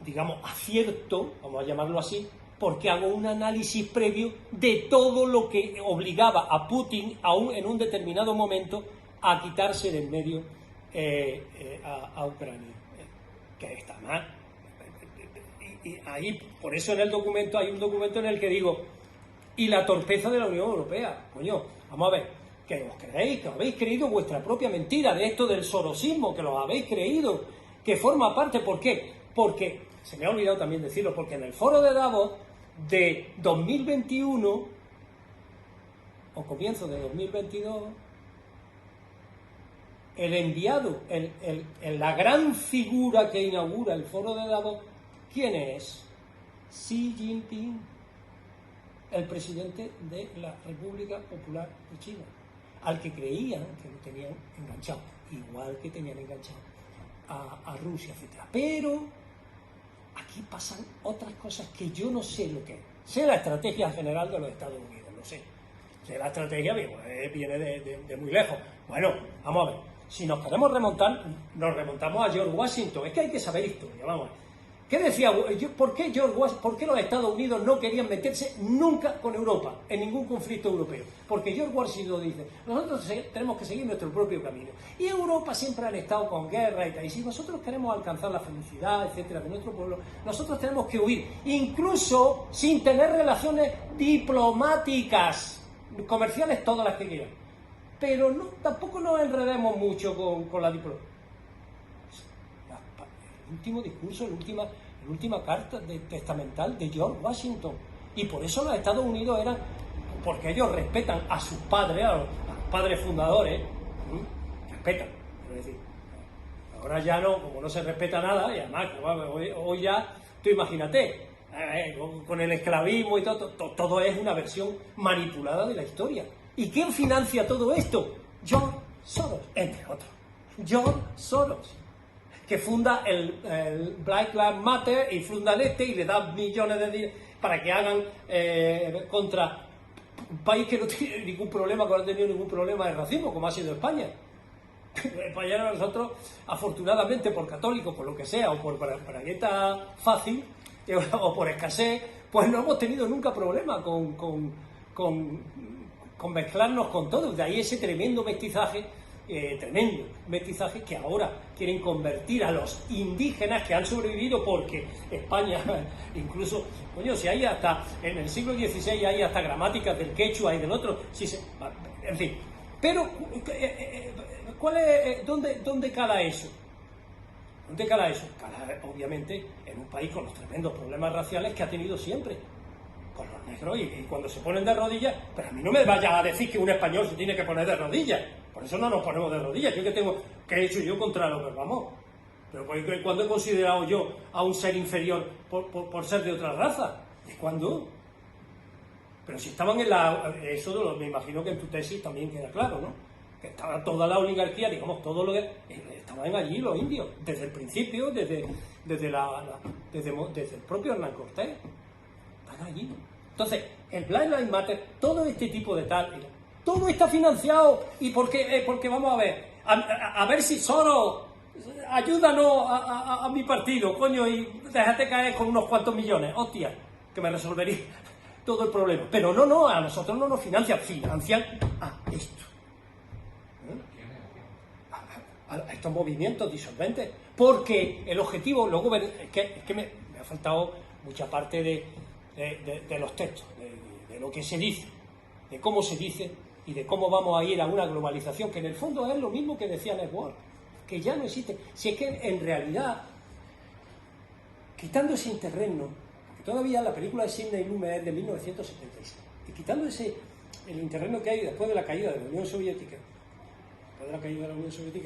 digamos, acierto, vamos a llamarlo así, porque hago un análisis previo de todo lo que obligaba a Putin, aún en un determinado momento, a quitarse del medio a Ucrania. Que está mal. Y ahí, por eso en el documento, hay un documento en el que digo, y la torpeza de la Unión Europea. Coño, vamos a ver, que os creéis, que os habéis creído vuestra propia mentira de esto del sorosismo, que lo habéis creído, que forma parte. ¿Por qué? Porque, se me ha olvidado también decirlo, porque en el foro de Davos de 2021 o comienzo de 2022, el enviado, la gran figura que inaugura el foro de Davos, ¿quién es? Xi Jinping, el presidente de la República Popular de China, al que creían que lo tenían enganchado, igual que tenían enganchado a Rusia, etc. Pero aquí pasan otras cosas que yo no sé lo que es. Sé la estrategia general de los Estados Unidos, lo sé. Sé la estrategia, viene de muy lejos. Bueno, vamos a ver. Si nos queremos remontar, nos remontamos a George Washington. Es que hay que saber historia, vamos a ver. ¿Qué decía? ¿Por qué los Estados Unidos no querían meterse nunca con Europa, en ningún conflicto europeo? Porque George Washington dice, nosotros tenemos que seguir nuestro propio camino. Y Europa siempre han estado con guerra y tal. Y si nosotros queremos alcanzar la felicidad, etcétera, de nuestro pueblo, nosotros tenemos que huir, incluso sin tener relaciones diplomáticas, comerciales, todas las que quieran. Pero tampoco nos enredemos mucho con la diplomacia. El último discurso, la última carta testamental de George Washington. Y por eso los Estados Unidos eran, porque ellos respetan a sus padres, a los padres fundadores, respetan, quiero decir. Ahora ya no, como no se respeta nada, y además hoy ya, tú imagínate, con el esclavismo y todo es una versión manipulada de la historia. ¿Y quién financia todo esto? George Soros, entre otros. George Soros, que funda el Black Lives Matter y funda y le da millones de dinero para que hagan contra un país que no tiene ningún problema, que no ha tenido ningún problema de racismo, como ha sido España. España, nosotros, afortunadamente, por católicos, por lo que sea, o por bragueta fácil, o por escasez, pues no hemos tenido nunca problema con mezclarnos con todo. De ahí ese tremendo mestizaje tremendo mestizaje, que ahora quieren convertir a los indígenas que han sobrevivido, porque España, incluso, coño, si hay hasta, en el siglo XVI hay hasta gramáticas del quechua y del otro, en fin. Pero, ¿dónde cala eso? ¿Dónde cala eso? Cala, obviamente, en un país con los tremendos problemas raciales que ha tenido siempre, con los negros, y cuando se ponen de rodillas, pero a mí no me vayas a decir que un español se tiene que poner de rodillas, por eso no nos ponemos de rodillas. ¿Yo qué he hecho yo contra lo que vamos? Pero ¿cuándo he considerado yo a un ser inferior por ser de otra raza? ¿De cuándo? Pero si estaban eso me imagino que en tu tesis también queda claro, ¿no? Que estaba toda la oligarquía, digamos, todo lo que estaban allí los indios, desde el principio, desde el propio Hernán Cortés. Están allí. Entonces, el Black Lives Matter, todo este tipo de todo está financiado. ¿Y porque vamos a ver? A ver si Soros, ayúdanos a mi partido, coño, y déjate caer con unos cuantos millones, hostia, que me resolvería todo el problema. Pero no, a nosotros no nos financian a esto. A estos movimientos disolventes, porque el objetivo, luego es que me ha faltado mucha parte de los textos, de lo que se dice, de cómo se dice y de cómo vamos a ir a una globalización, que en el fondo es lo mismo que decía Network, que ya no existe. Si es que en realidad, quitando ese interregno, porque todavía la película de Sidney Lumet es de 1976, y quitando el interregno que hay después de la caída de la Unión Soviética,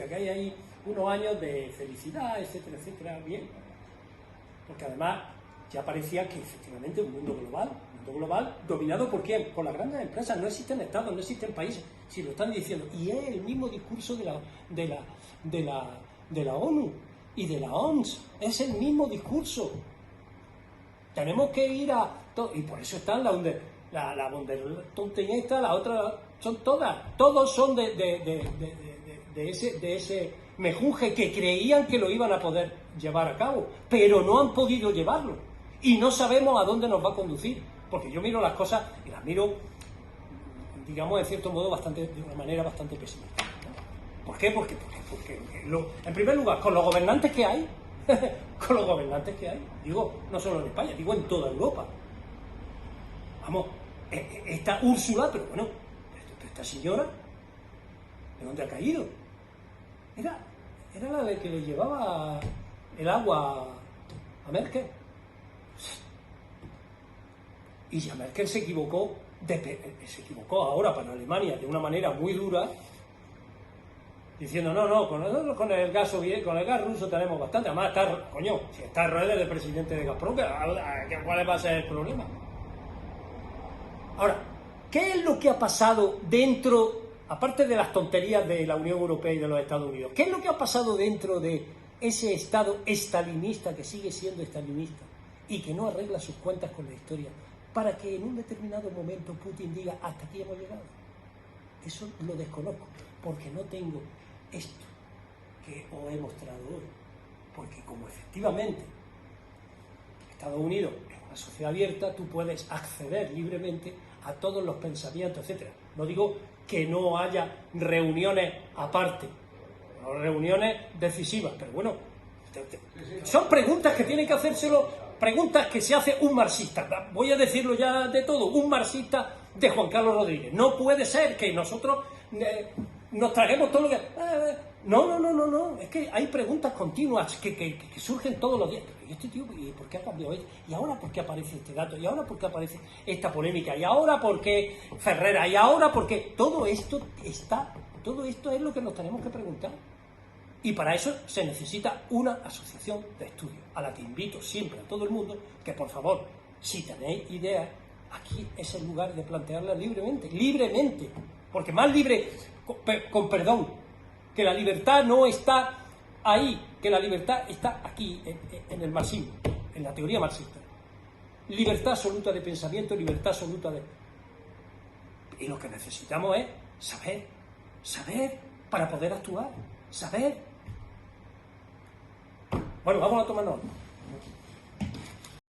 que hay ahí unos años de felicidad, etcétera, bien, porque además ya parecía que efectivamente un mundo global, dominado ¿por quién? Por las grandes empresas. No existen estados, no existen países, si lo están diciendo, y es el mismo discurso de la ONU y de la OMS, es el mismo discurso. Tenemos que ir a todo, y por eso están la von der Leyen esta, la otra, son todos son de ese mejunje que creían que lo iban a poder llevar a cabo, pero no han podido llevarlo, y no sabemos a dónde nos va a conducir, porque yo miro las cosas y las miro, digamos, de cierto modo de una manera bastante pesimista. ¿Por qué? Porque en primer lugar, con los gobernantes que hay, digo, no solo en España, digo en toda Europa. Vamos, esta Úrsula, pero bueno, esta señora, ¿de dónde ha caído? Era la de que le llevaba el agua a Merkel. Y ya Merkel se equivocó ahora para Alemania de una manera muy dura, diciendo, no, con el gas ruso tenemos bastante, además si está Röder de presidente de Gazprom, ¿cuál va a ser el problema? Ahora, ¿qué es lo que ha pasado dentro, aparte de las tonterías de la Unión Europea y de los Estados Unidos, qué es lo que ha pasado dentro de ese Estado estalinista que sigue siendo estalinista y que no arregla sus cuentas con la historia, para que en un determinado momento Putin diga, hasta aquí hemos llegado? Eso lo desconozco, porque no tengo esto que os he mostrado hoy, porque como efectivamente Estados Unidos es una sociedad abierta, tú puedes acceder libremente a todos los pensamientos, etcétera. No digo que no haya reuniones aparte, no reuniones decisivas, pero bueno, son preguntas que tiene que hacérselo, preguntas que se hace un marxista. Voy a decirlo ya de todo, un marxista de Juan Carlos Rodríguez. No puede ser que nosotros nos traguemos todo lo que... No, es que hay preguntas continuas que surgen todos los días. ¿Y este tío por qué ha cambiado esto? ¿Y ahora por qué aparece este dato? ¿Y ahora por qué aparece esta polémica? ¿Y ahora por qué Ferrera? ¿Y ahora por qué? Todo esto es lo que nos tenemos que preguntar. Y para eso se necesita una asociación de estudio, a la que invito siempre a todo el mundo que, por favor, si tenéis ideas, aquí es el lugar de plantearlas libremente, porque más libre, con perdón, que la libertad no está ahí, que la libertad está aquí, en el marxismo, en la teoría marxista. Libertad absoluta de pensamiento, libertad absoluta de... Y lo que necesitamos es saber para poder actuar, saber. Bueno, vamos a tomarnos.